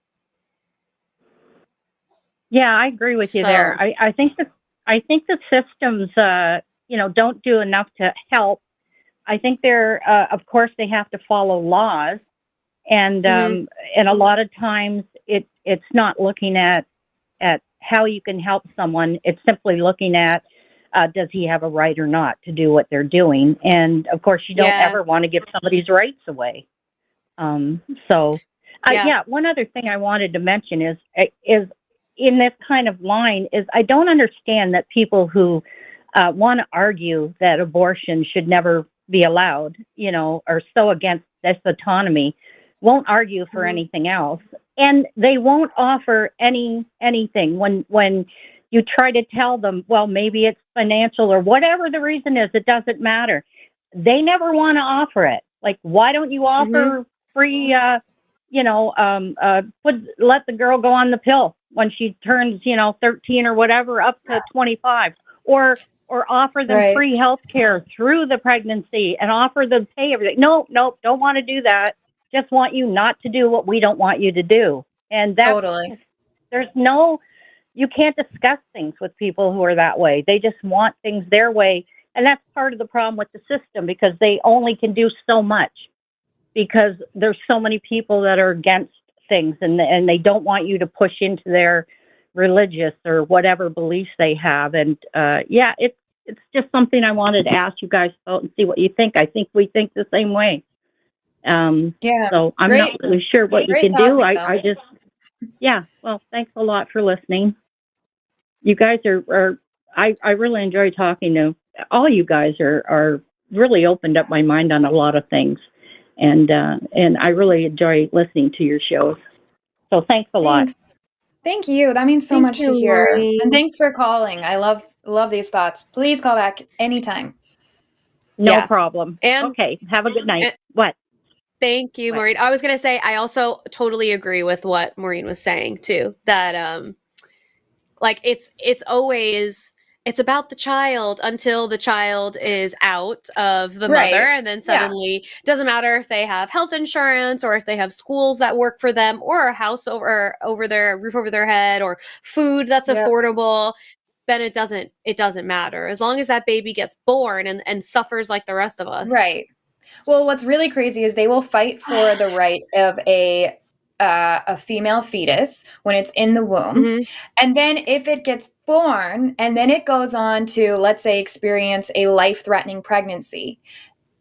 Yeah, I agree with you there. I think the systems, don't do enough to help. I think of course, they have to follow laws, and a lot of times it's not looking at how you can help someone. It's simply looking at does he have a right or not to do what they're doing, and of course, you don't ever want to give somebody's rights away. One other thing I wanted to mention is in this kind of line is I don't understand that people who want to argue that abortion should never be allowed, are so against this autonomy, won't argue for anything else. And they won't offer anything when you try to tell them, well, maybe it's financial or whatever the reason is, it doesn't matter. They never want to offer it. Like, why don't you offer free, let the girl go on the pill when she turns, 13 or whatever, up to 25, or offer them free health care through the pregnancy and offer them pay everything. No, don't want to do that. Just want you not to do what we don't want you to do. And that's, you can't discuss things with people who are that way. They just want things their way. And that's part of the problem with the system, because they only can do so much, because there's so many people that are against things, and they don't want you to push into their religious or whatever beliefs they have. And it's just something I wanted to ask you guys about and see what you think. I think we think the same way. So I'm not really sure what you can do. Well, thanks a lot for listening. You guys I really enjoy talking to all you guys. Are really opened up my mind on a lot of things. And I really enjoy listening to your shows. So thanks a lot. Thank you. That means so much to hear. Maureen. And thanks for calling. I love these thoughts. Please call back anytime. No problem. And okay. Have a good night. What? Thank you, Maureen. I was going to say, I also totally agree with what Maureen was saying too, that it's about the child until the child is out of the mother, and then suddenly doesn't matter if they have health insurance or if they have schools that work for them or a house over their roof over their head or food that's affordable. Then it doesn't matter as long as that baby gets born and suffers like the rest of us. Right. Well, what's really crazy is they will fight for the right of a female fetus when it's in the womb. And then if it gets born and then it goes on to, let's say, experience a life-threatening pregnancy,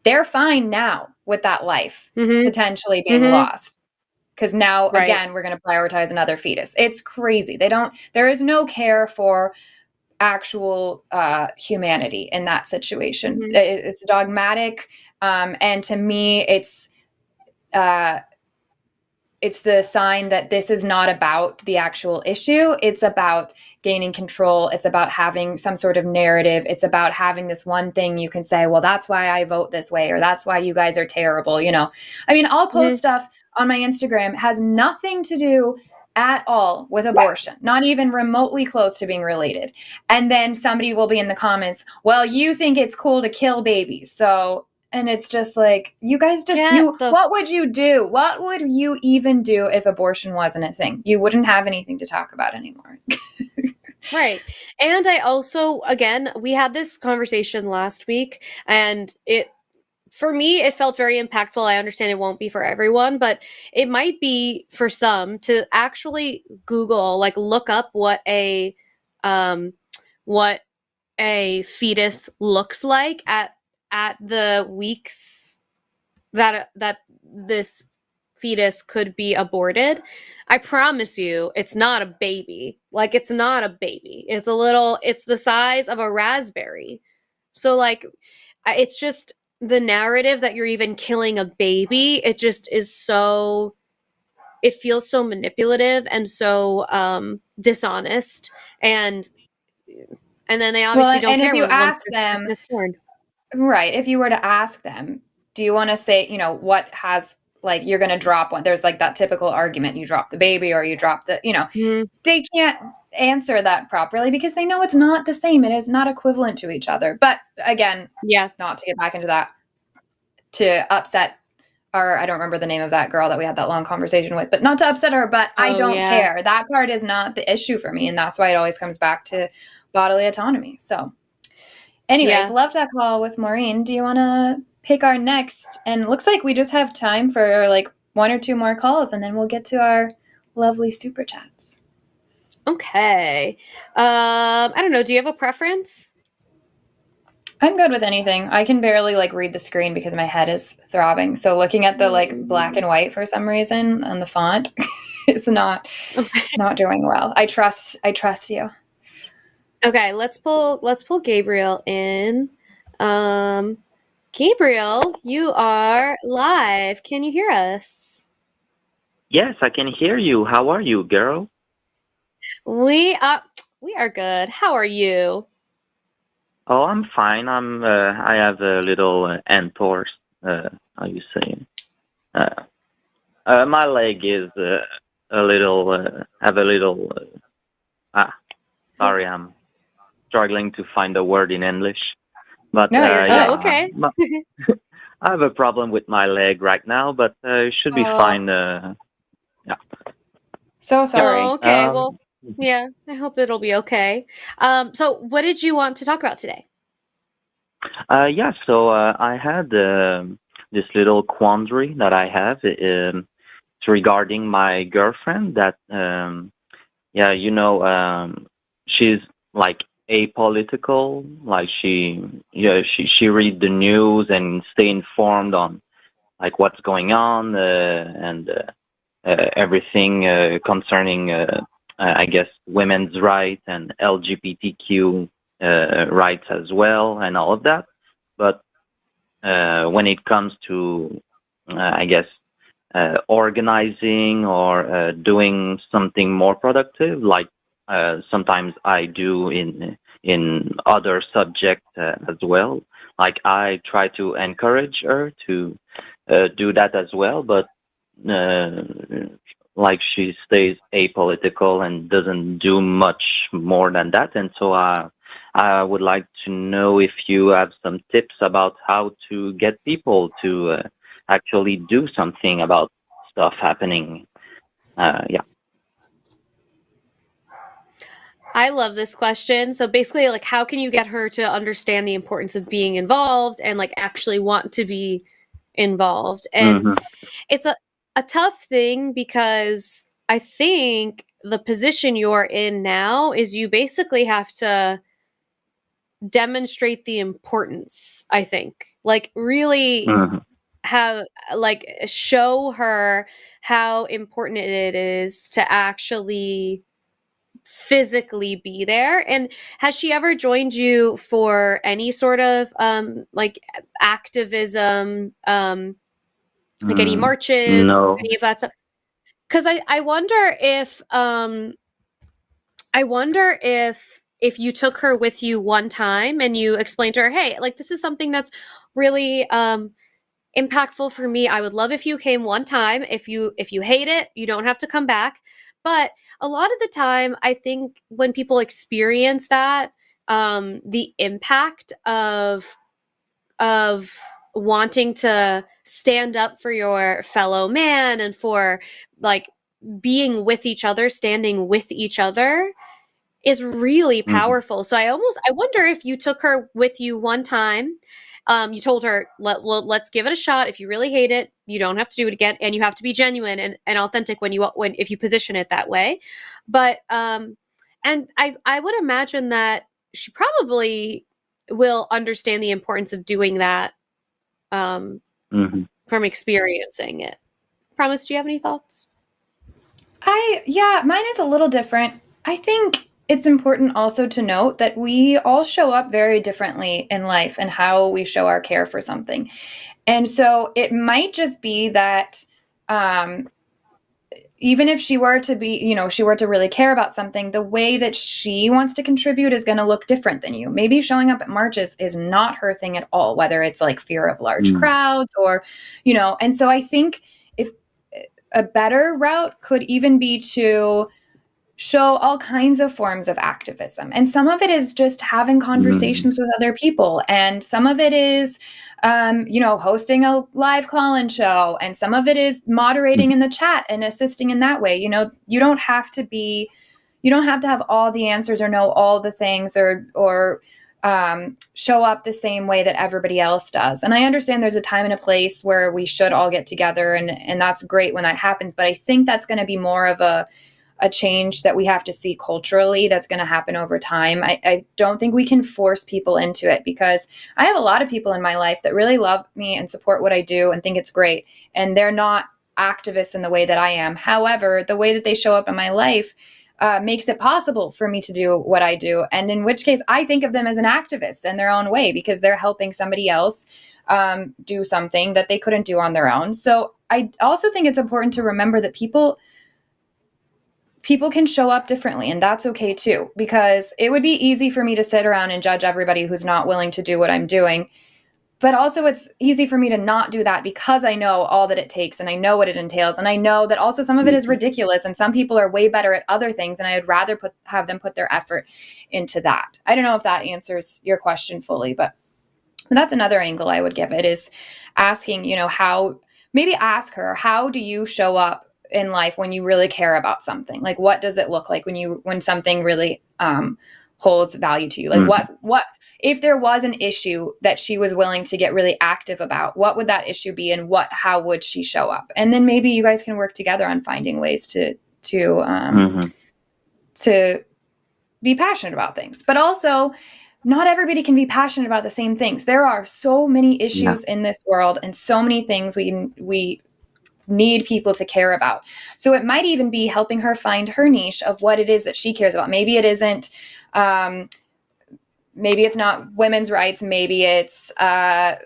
they're fine now with that life potentially being lost. because now Right. again we're going to prioritize another fetus. It's crazy. There is no care for actual humanity in that situation. Mhm. It's dogmatic, and to me it's the sign that this is not about the actual issue. It's about gaining control. It's about having some sort of narrative. It's about having this one thing you can say, well, that's why I vote this way, or that's why you guys are terrible. You know, I mean, I'll post stuff on my Instagram, has nothing to do at all with abortion, not even remotely close to being related. And then somebody will be in the comments, well, you think it's cool to kill babies. So, and it's just like, you guys what would you do? What would you even do if abortion wasn't a thing? You wouldn't have anything to talk about anymore. Right. And I also, again, we had this conversation last week, and for me, it felt very impactful. I understand it won't be for everyone, but it might be for some to actually Google, like look up what a fetus looks like at the weeks that this fetus could be aborted. I promise you, it's not a baby. Like, it's not a baby. It's the size of a raspberry. So, like, it's just the narrative that you're even killing a baby. It just is it feels so manipulative and so dishonest. And then they obviously don't and care if you once ask this them, is born. right, if you were to ask them, do you want to say, you know, what has, like, you're going to drop one. There's like that typical argument, you drop the baby or you drop the, you know, they can't answer that properly because they know it's not the same. It is not equivalent to each other. But again, not to get back into that, to upset I don't remember the name of that girl that we had that long conversation with, but not to upset her, but I don't care. That part is not the issue for me. And that's why it always comes back to bodily autonomy. So anyways, love that call with Maureen. Do you want to pick our next? And it looks like we just have time for like 1 or 2 more calls, and then we'll get to our lovely super chats. Okay. I don't know. Do you have a preference? I'm good with anything. I can barely like read the screen because my head is throbbing. So looking at the like black and white for some reason and the font is not doing well. I trust you. Okay, let's pull Gabriel in. Gabriel, you are live. Can you hear us? Yes, I can hear you. How are you, girl? We are good. How are you? Oh, I'm fine. I have a little entorse. How you saying? My leg is a little. Have a little. Sorry, I'm struggling to find a word in English. But okay. I have a problem with my leg right now, but it should be fine. So sorry. Oh, okay. Well, yeah. I hope it'll be okay. So, what did you want to talk about today? So I had this little quandary that I have. It's regarding my girlfriend that, she's like apolitical. Like she read the news and stay informed on like what's going on and everything concerning, I guess, women's rights and LGBTQ rights as well, and all of that. But when it comes to, I guess, organizing or doing something more productive, like sometimes I do in other subjects as well. Like I try to encourage her to do that as well, but like she stays apolitical and doesn't do much more than that. And so I would like to know if you have some tips about how to get people to actually do something about stuff happening. I love this question. So basically, like, how can you get her to understand the importance of being involved and like actually want to be involved? And it's a tough thing because I think the position you're in now is you basically have to demonstrate the importance, I think. Like really have like show her how important it is to actually physically be there. And has she ever joined you for any sort of like activism, like any marches, No. any of that stuff? Because I wonder if you took her with you one time and you explained to her, hey, like this is something that's really impactful for me. I would love if you came one time. If you hate it, you don't have to come back. But a lot of the time, I think when people experience that, the impact of wanting to stand up for your fellow man and for like being with each other, standing with each other is really powerful. So I wonder if you took her with you one time. You told her, let's give it a shot. If you really hate it, you don't have to do it again, and you have to be genuine and authentic when if you position it that way. But and I would imagine that she probably will understand the importance of doing that from experiencing it. Promise, do you have any thoughts? Mine is a little different. I think it's important also to note that we all show up very differently in life and how we show our care for something. And so it might just be that even if she were to be, she were to really care about something, the way that she wants to contribute is going to look different than you. Maybe showing up at marches is not her thing at all, whether it's like fear of large crowds or, and so I think if a better route could even be to show all kinds of forms of activism. And some of it is just having conversations with other people. And some of it is, hosting a live call-in show. And some of it is moderating in the chat and assisting in that way. You don't have to have all the answers or know all the things or show up the same way that everybody else does. And I understand there's a time and a place where we should all get together and that's great when that happens. But I think that's going to be more of a change that we have to see culturally that's going to happen over time. I don't think we can force people into it because I have a lot of people in my life that really love me and support what I do and think it's great. And they're not activists in the way that I am. However, the way that they show up in my life makes it possible for me to do what I do. And in which case I think of them as an activist in their own way because they're helping somebody else do something that they couldn't do on their own. So I also think it's important to remember that people can show up differently, and that's okay too, because it would be easy for me to sit around and judge everybody who's not willing to do what I'm doing. But also it's easy for me to not do that because I know all that it takes and I know what it entails. And I know that also some of it is ridiculous and some people are way better at other things. And I'd rather have them put their effort into that. I don't know if that answers your question fully, but that's another angle I would give it is asking, maybe ask her, how do you show up in life when you really care about something? Like, what does it look like when something really holds value to you? Like what if there was an issue that she was willing to get really active about, what would that issue be and how would she show up? And then maybe you guys can work together on finding ways to be passionate about things. But also not everybody can be passionate about the same things. There are so many issues in this world and so many things we need people to care about. So it might even be helping her find her niche of what it is that she cares about. Maybe it isn't, maybe it's not women's rights. Maybe it's, I'm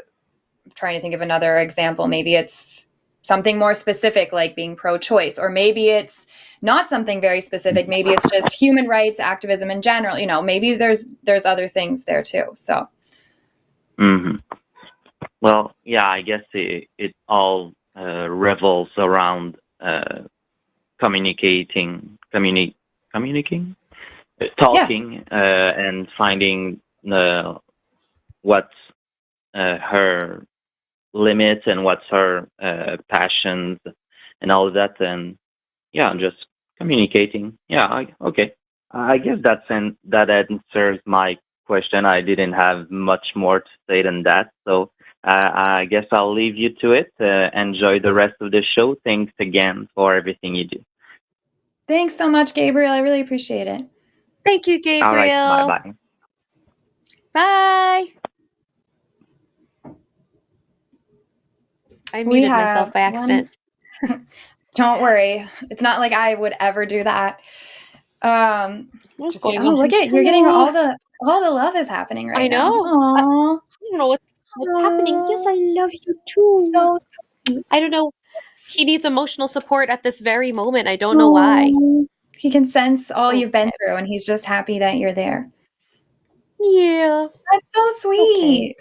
trying to think of another example. Maybe it's something more specific, like being pro-choice, or maybe it's not something very specific. Maybe it's just human rights activism in general. Maybe there's other things there too. So. Well, yeah, I guess it all revolves around communicating, talking, and finding what's her limits and what's her passions and all of that, and just communicating. Okay. I guess that answers my question. I didn't have much more to say than that, so I guess I'll leave you to it. Enjoy the rest of the show. Thanks again for everything you do. Thanks so much, Gabriel. I really appreciate it. Thank you, Gabriel. All right, bye-bye. Bye. I muted myself by accident. Don't worry. It's not like I would ever do that. What's Just going kidding. Oh, on? look at you're getting Hello. all the love is happening right I now. know. Aww. I don't know what's happening. Yes, I love you too. So I don't know. He needs emotional support at this very moment. I don't know why. He can sense all you've been Okay. through, and he's just happy that you're there. Yeah, That's so sweet.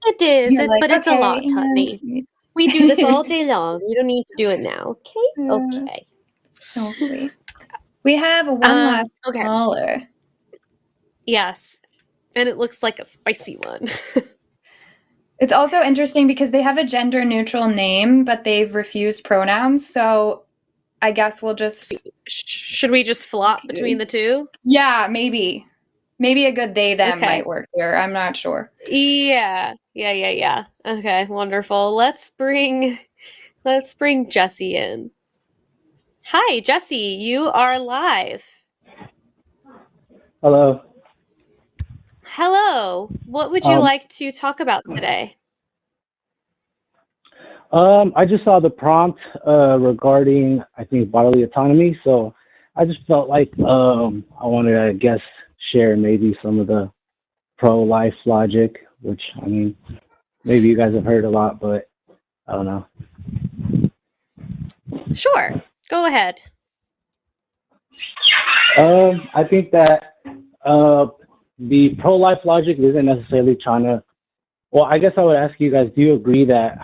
it is. You're like, But it's a okay, lot, yeah, honey. sweet. We do this all day long. You don't need to do it now. Okay? Okay. So sweet. We have one last Okay. caller. Yes. And it looks like a spicy one. It's also interesting because they have a gender neutral name, but they've refused pronouns. So I guess we'll just. Should we just flop between the two? Yeah, maybe. Maybe a good they them Okay. might work here. I'm not sure. Yeah. Okay, wonderful. Let's bring Jesse in. Hi, Jesse. You are live. Hello. Hello. What would you like to talk about today? I just saw the prompt regarding, I think, bodily autonomy. So I just felt like I wanted to, I guess, share maybe some of the pro-life logic, which, I mean, maybe you guys have heard a lot, but I don't know. Sure. Go ahead. I think that the pro-life logic isn't necessarily trying to, well, I guess I would ask you guys, do you agree that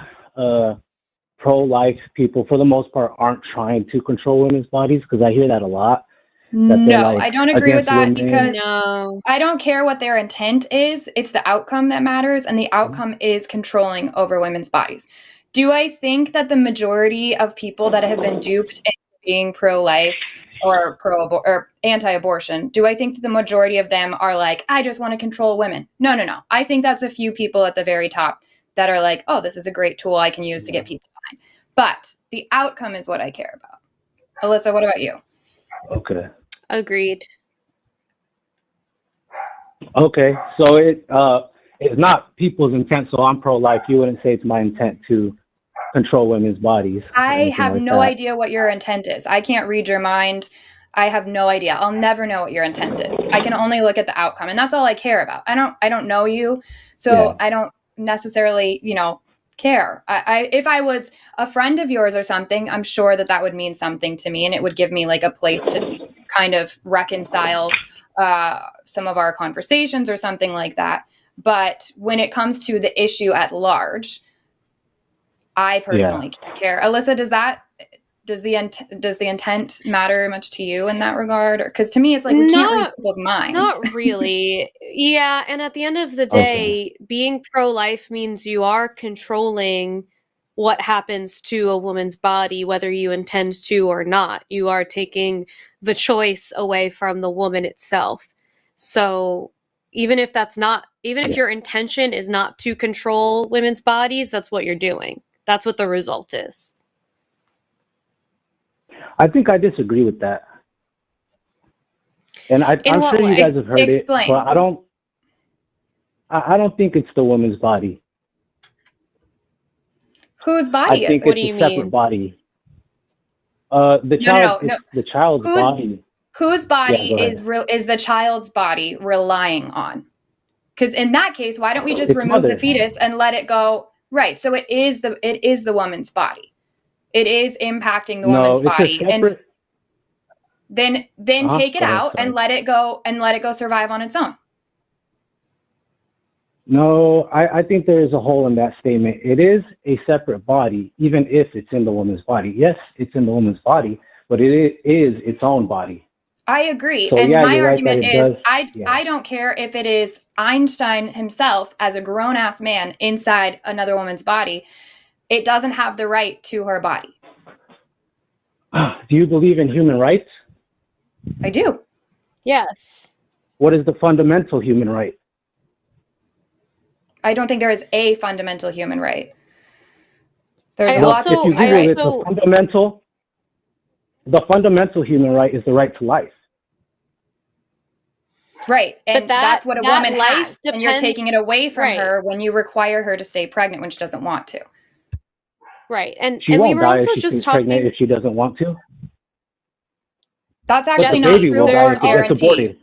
pro-life people, for the most part, aren't trying to control women's bodies? Because I hear that a lot. No, I don't agree with that because No. I don't care what their intent is. It's the outcome that matters, and the outcome is controlling over women's bodies. Do I think that the majority of people that have been duped into being pro-life or or anti-abortion, do I think that the majority of them are like, I just want to control women? No. I think that's a few people at the very top that are like, oh, this is a great tool I can use to get people behind. But the outcome is what I care about. Alyssa, what about you? Okay. Agreed. Okay. So it's not people's intent. So I'm pro-life. You wouldn't say it's my intent to control women's bodies. I have no idea what your intent is. I can't read your mind. I have no idea. I'll never know what your intent is. I can only look at the outcome, and that's all I care about. I don't know you, so I don't necessarily, care. If I was a friend of yours or something, I'm sure that would mean something to me, and it would give me like a place to kind of reconcile some of our conversations or something like that. But when it comes to the issue at large, I personally can't care. Alyssa, does the intent matter much to you in that regard? Because to me, it's like we can't read people's minds. Not really. Yeah, and at the end of the day, being pro-life means you are controlling what happens to a woman's body, whether you intend to or not. You are taking the choice away from the woman itself. So even if your intention is not to control women's bodies, that's what you're doing. That's what the result is. I think I disagree with that. And I'm sure you guys have heard it, but I don't think it's the woman's body. Whose body I think is? it's a separate body. The child's body. Whose body is the child's body relying on? Because in that case, why don't we just remove the fetus and let it go? Right. So it is the woman's body. It is impacting the woman's body. And then take it out and let it go survive on its own. No, I think there is a hole in that statement. It is a separate body, even if it's in the woman's body. Yes, it's in the woman's body, but it is its own body. I agree. So, and my argument is I don't care if it is Einstein himself as a grown-ass man inside another woman's body. It doesn't have the right to her body. Do you believe in human rights? I do. Yes. What is the fundamental human right? I don't think there is a fundamental human right. There's the fundamental human right is the right to life. Right. And that's what a woman has. And you're taking it away from her when you require her to stay pregnant when she doesn't want to. Right. And She we won't were die also if just she's pregnant talking. if she doesn't want to. That's But actually the not baby true will die or if it gets guaranteed. aborted.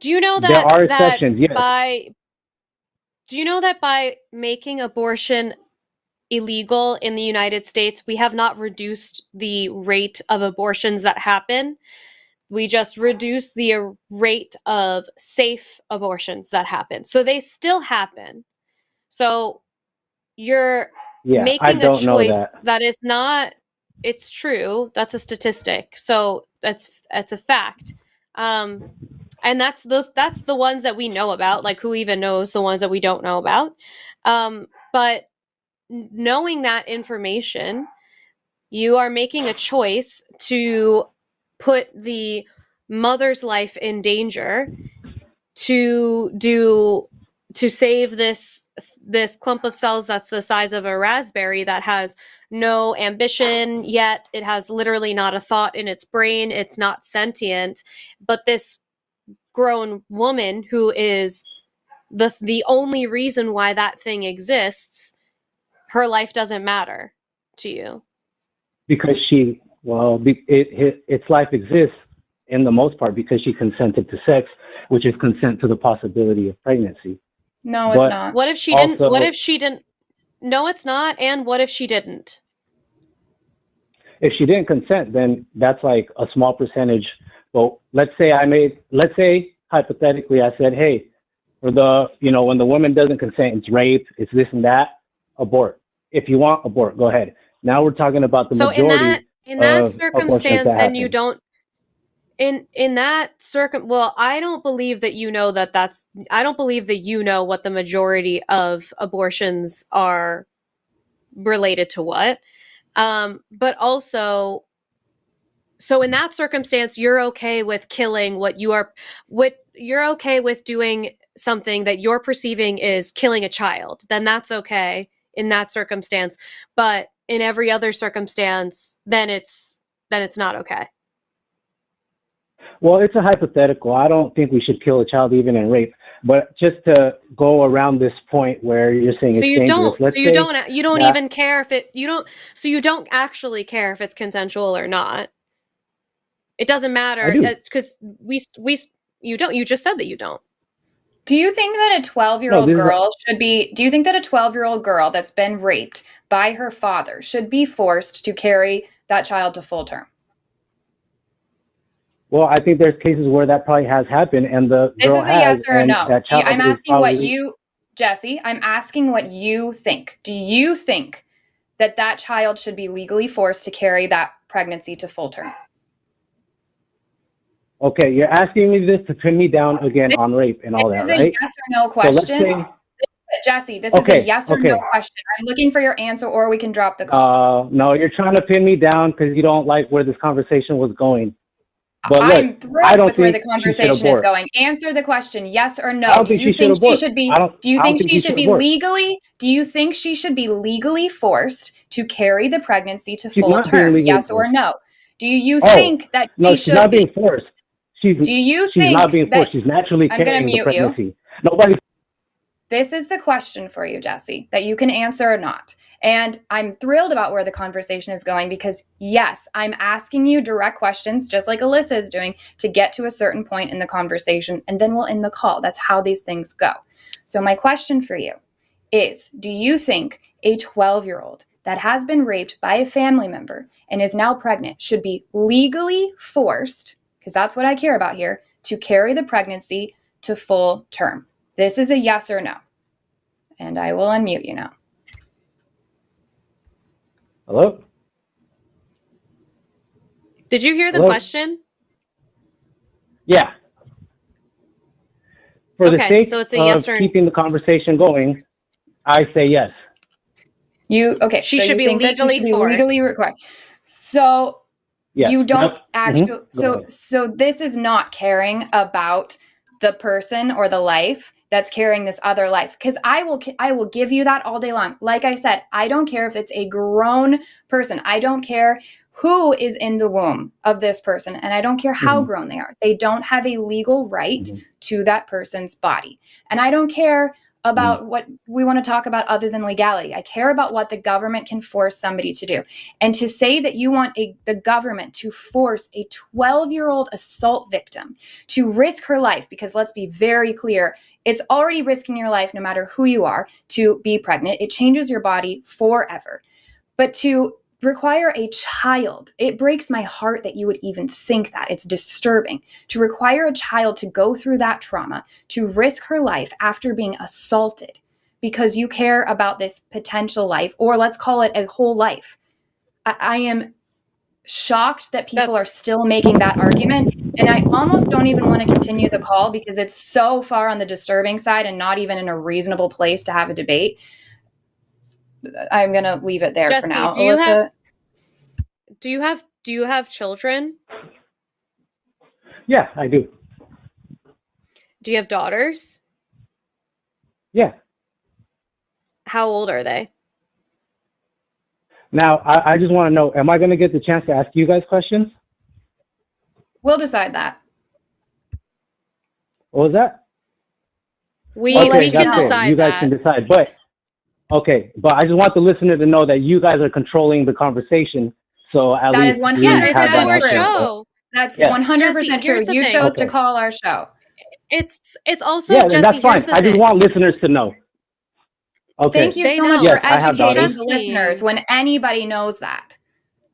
Do you know There are exceptions, yes. Do you know that by making abortion illegal in the United States, we have not reduced the rate of abortions that happen? We just reduce the rate of safe abortions that happen. So they still happen. So you're Yeah, I making a don't know choice that. that is not, it's true. That's a statistic. So that's a fact. And that's the ones that we know about. Like, who even knows the ones that we don't know about? But knowing that information, you are making a choice to put the mother's life in danger to save this clump of cells that's the size of a raspberry, that has no ambition yet. It has literally not a thought in its brain. It's not sentient. But this grown woman, who is the only reason why that thing exists, her life doesn't matter to you. Because its life exists in the most part because she consented to sex, which is consent to the possibility of pregnancy. No, it's not. What if she didn't? What if she didn't? No, it's not. And what if she didn't? If she didn't consent, then that's like a small percentage. Well, let's say hypothetically, I said, hey, when the woman doesn't consent, it's rape, it's this and that, abort. If you want, abort, go ahead. Now we're talking about the majority. In that of circumstance, that then you happen. don't. In that well, I don't believe that you know I don't believe that you know what the majority of abortions are related to what. But also, so in that circumstance, you're okay with killing you're okay with doing something that you're perceiving is killing a child. Then that's okay in that circumstance. But in every other circumstance, then it's not okay. Well, it's a hypothetical. I don't think we should kill a child even in rape. But just to go around this point where you're saying it's dangerous. You don't even care if you don't actually care if it's consensual or not. It doesn't matter because you just said that you don't. Do you think that a 12-year-old girl do you think that a 12-year-old girl that's been raped by her father should be forced to carry that child to full term? Well, I think there's cases where that probably has happened, and the this girl is a yes or a no. That child I'm asking Jesse, I'm asking what you think. Do you think that child should be legally forced to carry that pregnancy to full term? Okay, you're asking me this to pin me down again on rape and all that, right? This is a yes or no question. Jesse, this is a yes or no question. I'm looking for your answer, or we can drop the call. No, you're trying to pin me down because you don't like where this conversation was going. But I'm thrilled with where the conversation is going. Answer the question, yes or no. Do you think she should be legally? Do you think she should be legally forced to carry the pregnancy to full term? Yes or no? Do you think that she should be? No, she's not being forced. She's not being forced. She's naturally carrying the pregnancy. Nobody. This is the question for you, Jesse, that you can answer or not. And I'm thrilled about where the conversation is going because, yes, I'm asking you direct questions, just like Alyssa is doing, to get to a certain point in the conversation, and then we'll end the call. That's how these things go. So my question for you is, do you think a 12-year-old that has been raped by a family member and is now pregnant should be legally forced, because that's what I care about here, to carry the pregnancy to full term? This is a yes or no. And I will unmute you now. Hello? Did you hear the question? Yeah. For the sake so it's a yes or keeping the conversation going, I say yes. She should be legally required. So you don't actually. So this is not caring about the person or the life that's carrying this other life, because I will give you that all day long. Like I said, I don't care if it's a grown person. I don't care who is in the womb of this person, and I don't care how grown they are. They don't have a legal right to that person's body. And I don't care about what we want to talk about other than legality. I care about what the government can force somebody to do. And to say that you want the government to force a 12-year-old assault victim to risk her life, because let's be very clear, it's already risking your life no matter who you are to be pregnant. It changes your body forever. But to require a child, it breaks my heart that you would even think that. It's disturbing to require a child to go through that trauma, to risk her life after being assaulted because you care about this potential life, or let's call it a whole life. I am shocked that people are still making that argument, and I almost don't even want to continue the call because it's so far on the disturbing side and not even in a reasonable place to have a debate. I'm going to leave it there Jesse, for now. Alyssa? Do you have children? Yeah, I do. Do you have daughters? Yeah. How old are they? Now, I just want to know, am I going to get the chance to ask you guys questions? We'll decide that. What was that? We Okay, can that's it. decide You guys that. can decide. But I just want the listener to know that you guys are controlling the conversation. So at That least is 100% it's our true. show. That's Yeah. 100% Jesse, true. here's the You thing. chose Okay. to call our show. It's also Yeah, Jesse, that's fine. here's the I just thing. want listeners to know. Okay. Thank you They so much know. for Yes, I have educating daughters. the listeners when anybody knows that.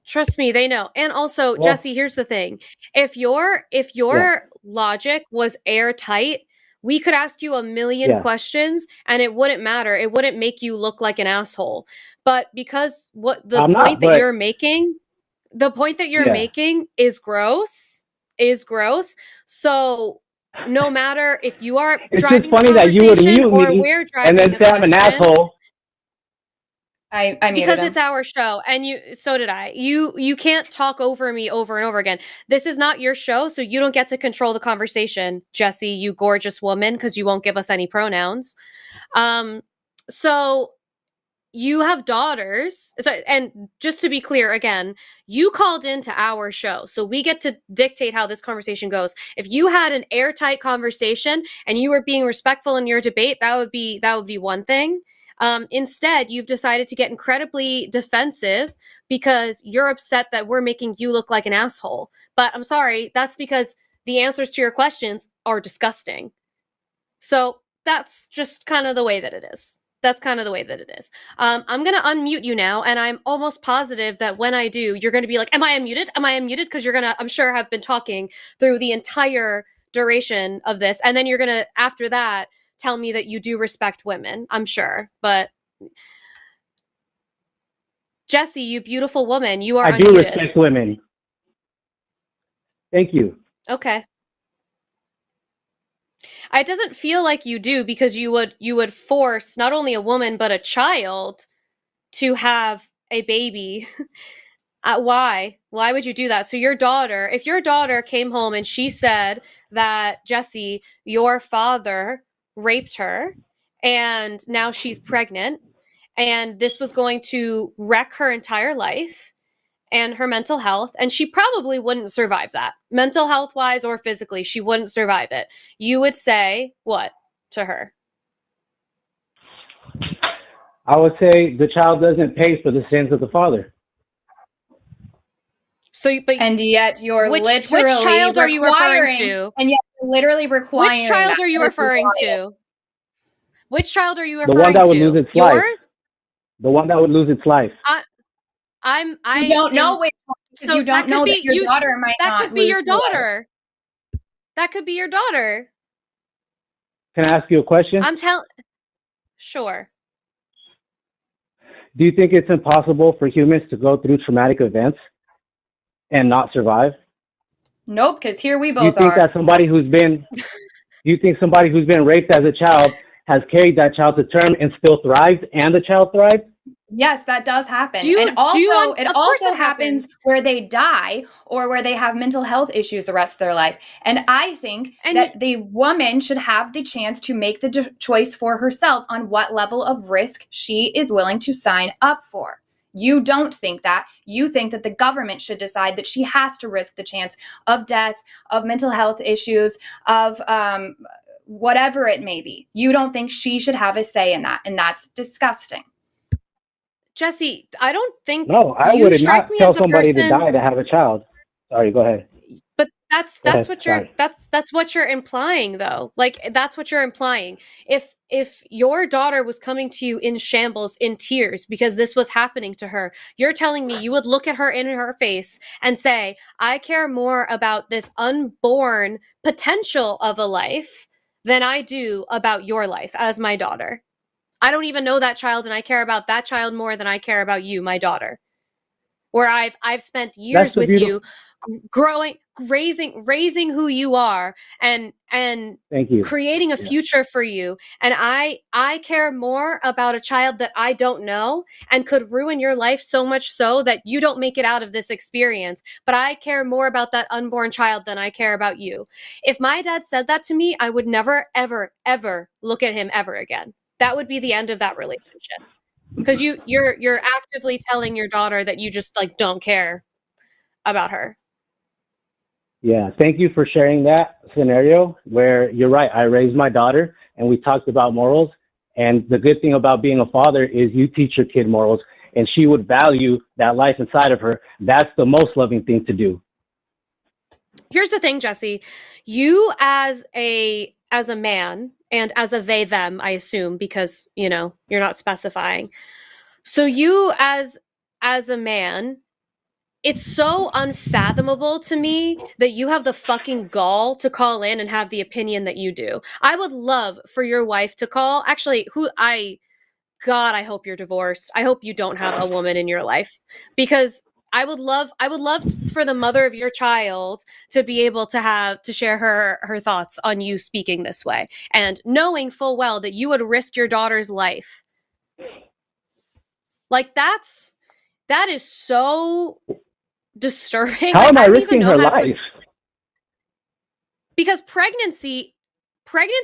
Trust me, they know. And also, Well- Jesse, here's the thing. If your logic was airtight, we could ask you a million questions and it wouldn't matter. It wouldn't make you look like an asshole. But because the point that you're making is gross. So no matter if you are It's driving just funny the that you would conversation mute or me we're driving and then the say I'm an question. asshole. I muted Because him. it's our show, and so did I. You can't talk over me over and over again. This is not your show, so you don't get to control the conversation, Jesse, you gorgeous woman, because you won't give us any pronouns. So you have daughters. So, and just to be clear again, you called into our show, so we get to dictate how this conversation goes. If you had an airtight conversation and you were being respectful in your debate, that would be one thing. Instead, you've decided to get incredibly defensive because you're upset that we're making you look like an asshole. But I'm sorry, that's because the answers to your questions are disgusting. So that's just kind of the way that it is. I'm going to unmute you now, and I'm almost positive that when I do, you're going to be like, am I unmuted? Am I unmuted? Because you're going to, I'm sure, have been talking through the entire duration of this. And then you're going to, after that, tell me that you do respect women, I'm sure. But Jesse, you beautiful woman, you are unmuted. I do respect women. Thank you. Okay. It doesn't feel like you do, because you would force not only a woman but a child to have a baby. Why would you do that? So if your daughter came home and she said that, Jesse, your father raped her and now she's pregnant and this was going to wreck her entire life and her mental health, and she probably wouldn't survive that. Mental health wise or physically, she wouldn't survive it. You would say what to her? I would say the child doesn't pay for the sins of the father. So, and yet you're which literally child are you referring to? And yet you're literally requiring. Which child are you referring to? Which child are you referring to? The one that would lose its life. Yours? The one that would lose its life. You don't know which one, because you don't know that your daughter might not lose. That could be your daughter. That could be your daughter. Can I ask you a question? Sure. Do you think it's impossible for humans to go through traumatic events and not survive? Nope, because here we both Do you think are. that somebody who's been raped as a child has carried that child to term and still thrived, and the child thrived? Yes, that does happen. It also happens where they die or where they have mental health issues the rest of their life. And I think that the woman should have the chance to make the choice for herself on what level of risk she is willing to sign up for. You don't think that. You think that the government should decide that she has to risk the chance of death, of mental health issues, of whatever it may be. You don't think she should have a say in that, and that's disgusting. Jesse, I don't think No, I you would strike not me tell as a somebody to person. die to have a child. Sorry, go ahead. But that's Go ahead, what you're sorry. that's what you're implying though. Like that's what you're implying. If your daughter was coming to you in shambles, in tears because this was happening to her, you're telling me you would look at her in her face and say, "I care more about this unborn potential of a life than I do about your life as my daughter. I don't even know that child and I care about that child more than I care about you, my daughter." Where I've spent That's years the with beautiful. you, growing, raising who you are, and Thank you. creating a Yeah. future for you. And I care more about a child that I don't know and could ruin your life so much so that you don't make it out of this experience. But I care more about that unborn child than I care about you. If my dad said that to me, I would never, ever, ever look at him ever again. That would be the end of that relationship. Because you're actively telling your daughter that you just like don't care about her. Yeah, thank you for sharing that scenario where you're right. I raised my daughter and we talked about morals. And the good thing about being a father is you teach your kid morals and she would value that life inside of her. That's the most loving thing to do. Here's the thing, Jesse. You as a man and as a they them, I assume, because you're not specifying. So you as a man, it's so unfathomable to me that you have the fucking gall to call in and have the opinion that you do. I would love for your wife to call. Actually, God, I hope you're divorced. I hope you don't have a woman in your life, because I would love for the mother of your child to be able to share her thoughts on you speaking this way and knowing full well that you would risk your daughter's life. Like that is so disturbing. How Like, am I I don't even risking know her how life? because pregnancy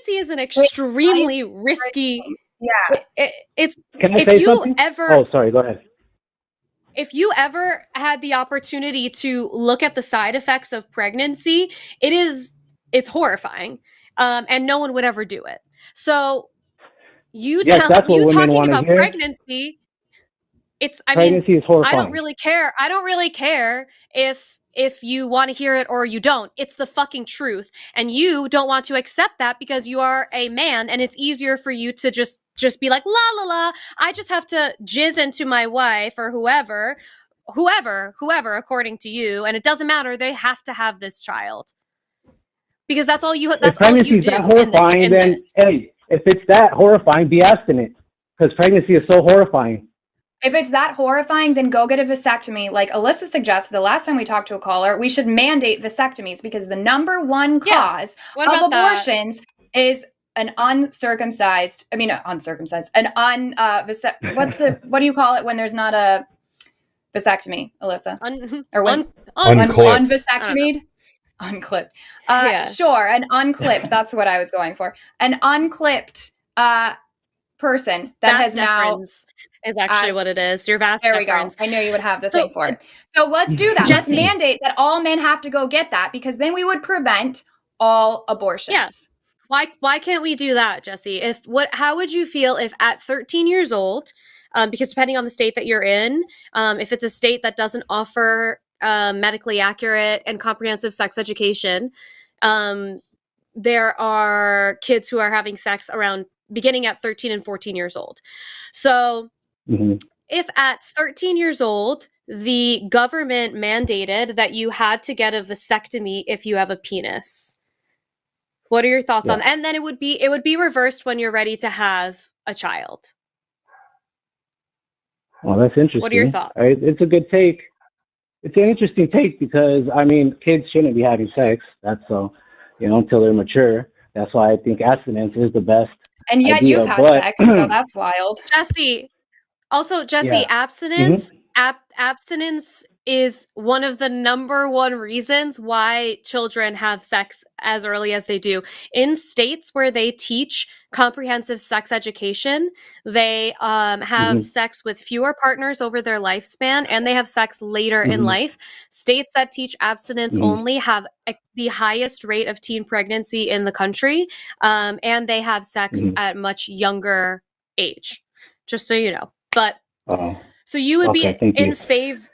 is an extremely risky. Yeah. It's Can I if say you something? ever Oh, sorry, go ahead. if you ever had the opportunity to look at the side effects of pregnancy, it's horrifying, and no one would ever do it. So you Yes, that's what you women talking want to about hear. pregnancy. I mean, Pregnancy is I horrifying. don't really care if you want to hear it or you don't. It's the fucking truth. And you don't want to accept that because you are a man and it's easier for you to just be like, la la la, I just have to jizz into my wife or whoever, according to you. And it doesn't matter. They have to have this child. Because that's all you If pregnancy is that horrifying, then hey, if it's that horrifying, be abstinent. Because pregnancy is so horrifying. If it's that horrifying, then go get a vasectomy. Like Alyssa suggested the last time we talked to a caller, we should mandate vasectomies because the number one cause of abortions is an uncircumcised, what do you call it when there's not a vasectomy, Alyssa? Unvasectomied? Unclipped. Sure, an unclipped, that's what I was going for. An unclipped person that has now is actually what it is. Your vas There deferens. We go. I knew you would have the thing for it. So let's do that. Let's mandate that all men have to go get that because then we would prevent all abortions. Yes. Why can't we do that, Jesse? How would you feel if at 13 years old, because depending on the state that you're in, if it's a state that doesn't offer medically accurate and comprehensive sex education, there are kids who are having sex beginning at 13 and 14 years old. So if at 13 years old, the government mandated that you had to get a vasectomy if you have a penis, what are your thoughts on that? And then it would be reversed when you're ready to have a child. Well, that's interesting. What are your thoughts? It's a good take. It's an interesting take because, I mean, kids shouldn't be having sex. That's so, until they're mature. That's why I think abstinence is the best. And yet idea, you've had sex, so that's wild. Jesse, abstinence is one of the number one reasons why children have sex as early as they do. In states where they teach comprehensive sex education, they have sex with fewer partners over their lifespan, and they have sex later in life. States that teach abstinence only have the highest rate of teen pregnancy in the country, and they have sex at much younger age, just so you know. But so you would be in favor.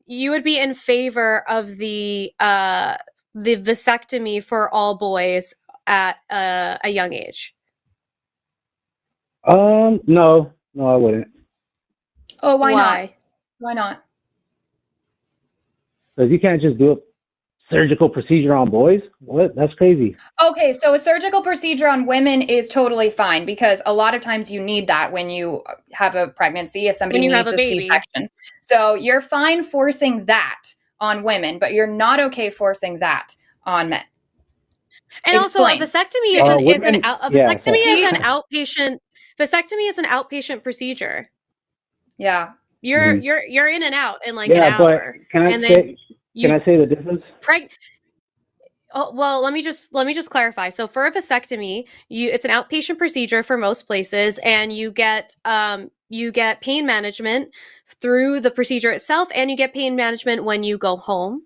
You would be in favor of the vasectomy for all boys at a young age. No, I wouldn't. Oh, why not? Why not? Because you can't just do a surgical procedure on boys. What? That's crazy. Okay, so a surgical procedure on women is totally fine because a lot of times you need that when you have a pregnancy, if somebody needs a C-section. So you're fine forcing that on women, but you're not okay forcing that on men. And also, a vasectomy is an outpatient. Vasectomy is an outpatient procedure. Yeah, you're in and out in like an hour. But can I say the difference? Oh, well, let me just clarify. So for a vasectomy, it's an outpatient procedure for most places, and you get pain management through the procedure itself, and you get pain management when you go home.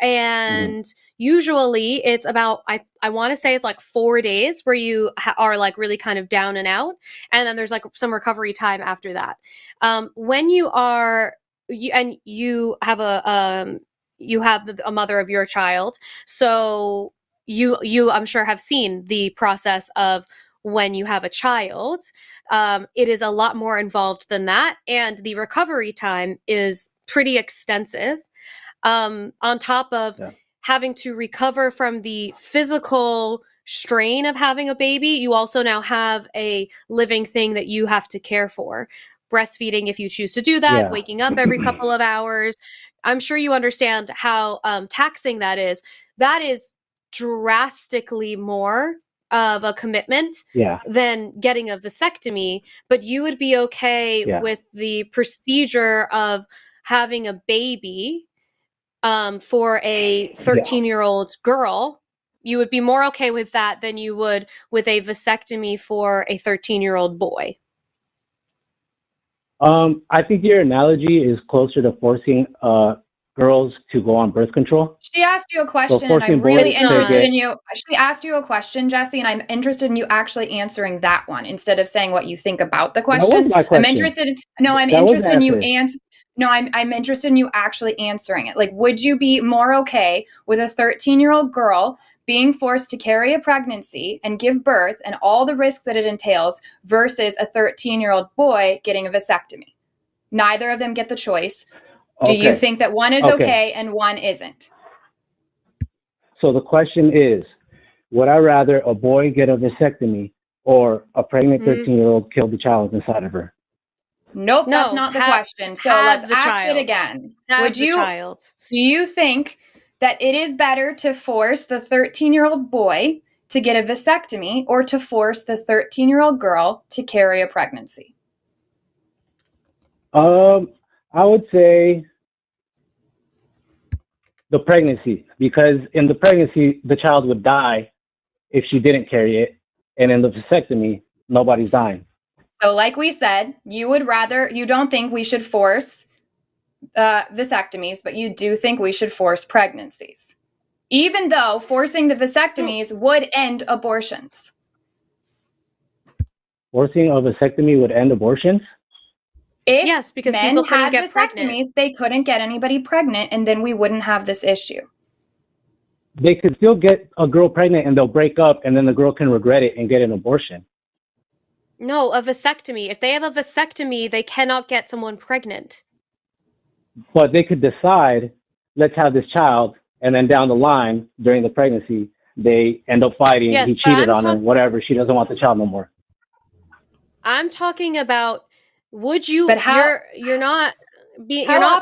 And usually it's about, I want to say it's like 4 days where you are like really kind of down and out. And then there's like some recovery time after that. When you have a mother of your child. So you I'm sure have seen the process of when you have a child. It is a lot more involved than that. And the recovery time is pretty extensive. On top of having to recover from the physical strain of having a baby, you also now have a living thing that you have to care for. Breastfeeding, if you choose to do that, waking up every couple of hours. I'm sure you understand how taxing that is. That is drastically more of a commitment than getting a vasectomy, but you would be okay with the procedure of having a baby for a 13-year-old girl. You would be more okay with that than you would with a vasectomy for a 13-year-old boy. I think your analogy is closer to forcing girls to go on birth control. She asked you a question, and I'm really interested in you. She asked you a question, Jesse, and I'm interested in you actually answering that one instead of saying what you think about the question. That was my question. I'm interested in you answer. No, I'm interested in you actually answering it. Like, would you be more okay with a 13-year-old girl being forced to carry a pregnancy and give birth and all the risks that it entails versus a 13-year-old boy getting a vasectomy? Neither of them get the choice. Do you think that one is okay and one isn't? So the question is, would I rather a boy get a vasectomy or a pregnant 13-year-old kill the child inside of her? Nope, that's not the question. So let's ask it again. Do you think that it is better to force the 13-year-old boy to get a vasectomy or to force the 13-year-old girl to carry a pregnancy? I would say the pregnancy, because in the pregnancy, the child would die if she didn't carry it. And in the vasectomy, nobody's dying. So like we said, you don't think we should force vasectomies, but you do think we should force pregnancies, even though forcing the vasectomies would end abortions. Forcing a vasectomy would end abortions? If because men people couldn't had get vasectomies, pregnant. they couldn't get anybody pregnant, and then we wouldn't have this issue. They could still get a girl pregnant and they'll break up, and then the girl can regret it and get an abortion. No, a vasectomy. If they have a vasectomy, they cannot get someone pregnant. But they could decide, let's have this child, and then down the line, during the pregnancy, they end up fighting, he cheated on her, whatever, she doesn't want the child no more. I'm talking about, would you, but you're not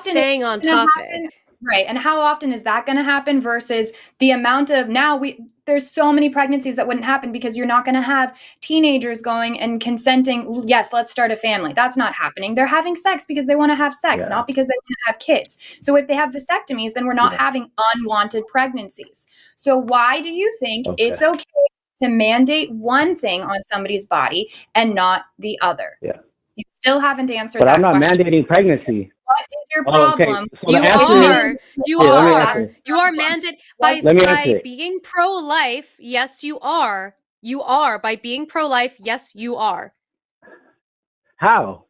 staying on topic. Right. And how often is that going to happen versus the amount of there's so many pregnancies that wouldn't happen because you're not going to have teenagers going and consenting. Yes, let's start a family. That's not happening. They're having sex because they want to have sex, not because they want to have kids. So if they have vasectomies, then we're not having unwanted pregnancies. So why do you think it's okay to mandate one thing on somebody's body and not the other? Yeah. You still haven't answered But that I'm not question. mandating pregnancy. What is your problem? So you are mandated by being pro-life. Yes, you are. You are by being pro-life. Yes, you are. How?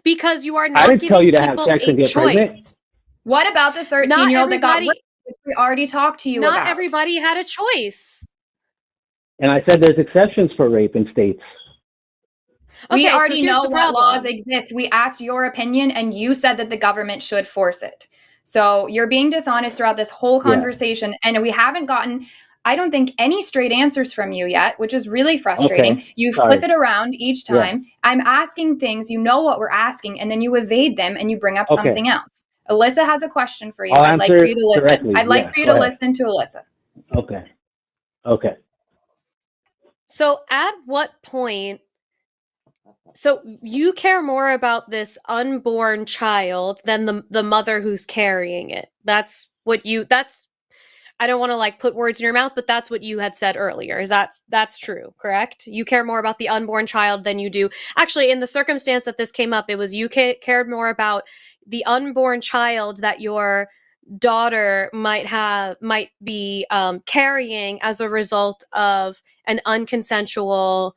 Because you are not I didn't tell giving you to have people sex and a get pregnant. choice. What about the 13-year-old that got raped, which we already talked to you about? Not everybody had a choice. And I said there's exceptions for rape in states. We already know what laws exist. We asked your opinion, and you said that the government should force it. So you're being dishonest throughout this whole conversation, and we haven't gotten, I don't think, any straight answers from you yet, which is really frustrating. Okay. You flip it around each time. I'm asking things, you know what we're asking, and then you evade them and you bring up something else. Alyssa has a question for you. I'd like for you to listen. Directly. I'd like for you to listen to Alyssa. Okay. So at what point, so you care more about this unborn child than the mother who's carrying it. That's I don't want to like put words in your mouth, but that's what you had said earlier. That's true, correct? You care more about the unborn child than you do. Actually, in the circumstance that this came up, it was you cared more about the unborn child that your daughter might be carrying as a result of an unconsensual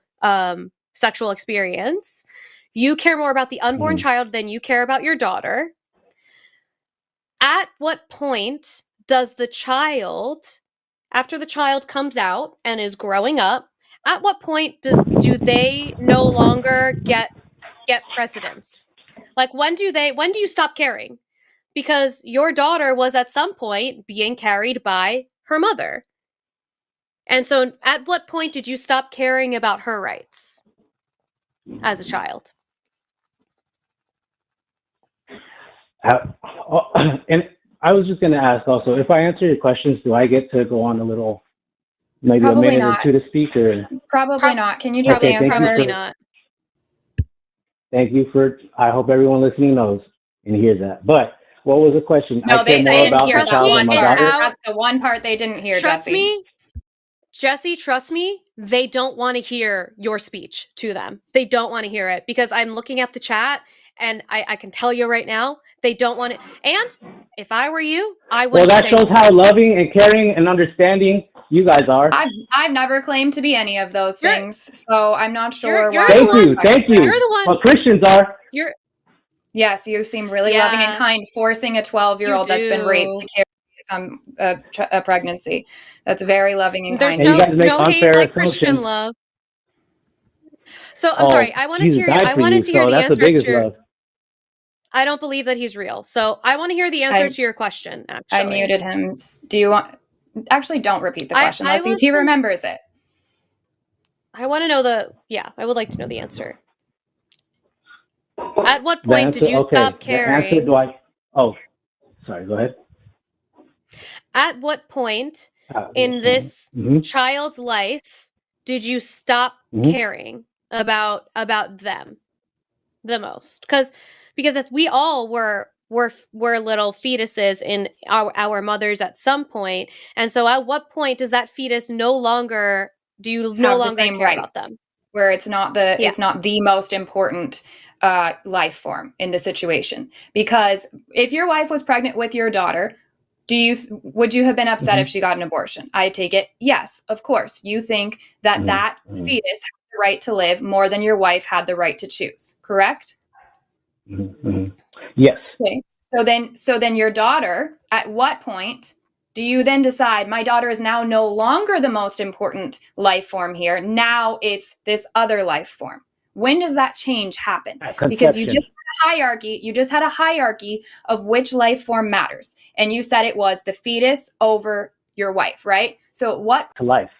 sexual experience. You care more about the unborn child than you care about your daughter. At what point does the child, after the child comes out and is growing up, at what point do they no longer get precedence? Like when do you stop caring? Because your daughter was at some point being carried by her mother. And so at what point did you stop caring about her rights as a child? And I was just going to ask also, if I answer your questions, do I get to go on a little, maybe Probably a minute not. or two to speak? Or Probably not. Can you just answer? Probably not. Thank you for, I hope everyone listening knows and hears that. But what was the question? No, they didn't hear the child and my daughter. That's the one part they didn't hear, Jesse, trust me, they don't want to hear your speech to them. They don't want to hear it because I'm looking at the chat and I can tell you right now, they don't want it. And if I were you, I would. Well, that shows how loving and caring and understanding you guys are. I've never claimed to be any of those things, so I'm not sure why. Thank you. You're the one. Well, Christians are. Yes, you seem really loving and kind, forcing a 12-year-old that's been raped to carry a pregnancy. That's very loving and kind. There's no hate like Christian love. So I'm sorry. I wanted to hear the answer to your. Love. I don't believe that he's real. So I want to hear the answer to your question. Actually, I muted him. Do you want? Actually, don't repeat the question. Let's see if he remembers it. I want to know I would like to know the answer. At what point did you stop caring? Sorry, go ahead. At what point in this child's life did you stop caring about them the most? Because we all were little fetuses in our mothers at some point, and so at what point does that fetus no longer care about them? Where it's not the most important life form in the situation. Because if your wife was pregnant with your daughter, would you have been upset if she got an abortion? I take it, yes, of course. You think that that fetus had the right to live more than your wife had the right to choose, correct? Yes. Okay. So then your daughter, at what point do you then decide my daughter is now no longer the most important life form here? Now it's this other life form. When does that change happen? Because you just had a hierarchy of which life form matters. And you said it was the fetus over your wife, right? So what? To life.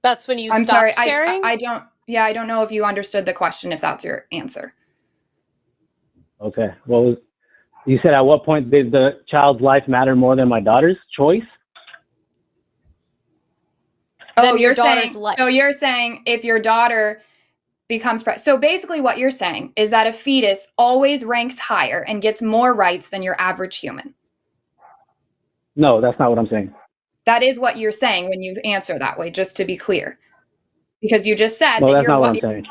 That's when you I'm stopped sorry, caring? I don't know if you understood the question, if that's your answer. Okay. Well, You said at what point did the child's life matter more than my daughter's choice? Than Oh, your you're daughter's saying, life. so you're saying if your daughter becomes so basically what you're saying is that a fetus always ranks higher and gets more rights than your average human. No, that's not what I'm saying. That is what you're saying when you answer that way, just to be clear. Because you just said No, that that's not what I'm saying.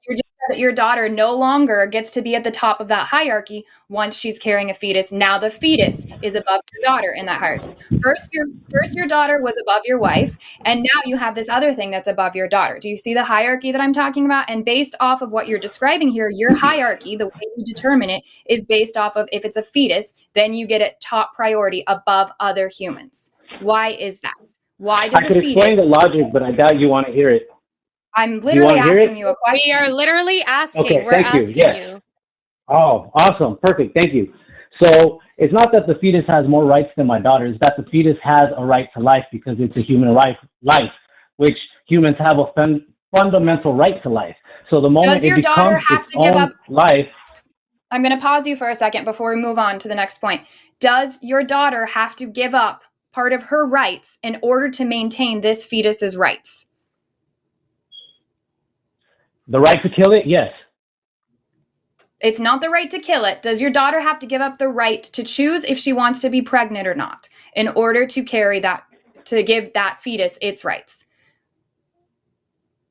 you just said that your daughter no longer gets to be at the top of that hierarchy once she's carrying a fetus. Now the fetus is above your daughter in that hierarchy. First your daughter was above your wife, and now you have this other thing that's above your daughter. Do you see the hierarchy that I'm talking about? And based off of what you're describing here, your hierarchy, the way you determine it, is based off of if it's a fetus, then you get it top priority above other humans. Why is that? Why does I could a fetus? explain the logic, but I doubt you want to hear it. I'm literally wanna hear asking it? you a question. We are literally asking. Okay, We're thank you. asking Yes. you. Oh, awesome. Perfect. Thank you. So it's not that the fetus has more rights than my daughter. It's that the fetus has a right to life because it's a human life, which humans have a fundamental right to life. So the moment Does your it daughter becomes have its to give own up? life, I'm going to pause you for a second before we move on to the next point. Does your daughter have to give up part of her rights in order to maintain this fetus's rights? the right to kill it, yes. It's not the right to kill it. Does your daughter have to give up the right to choose if she wants to be pregnant or not in order to carry that, to give that fetus its rights?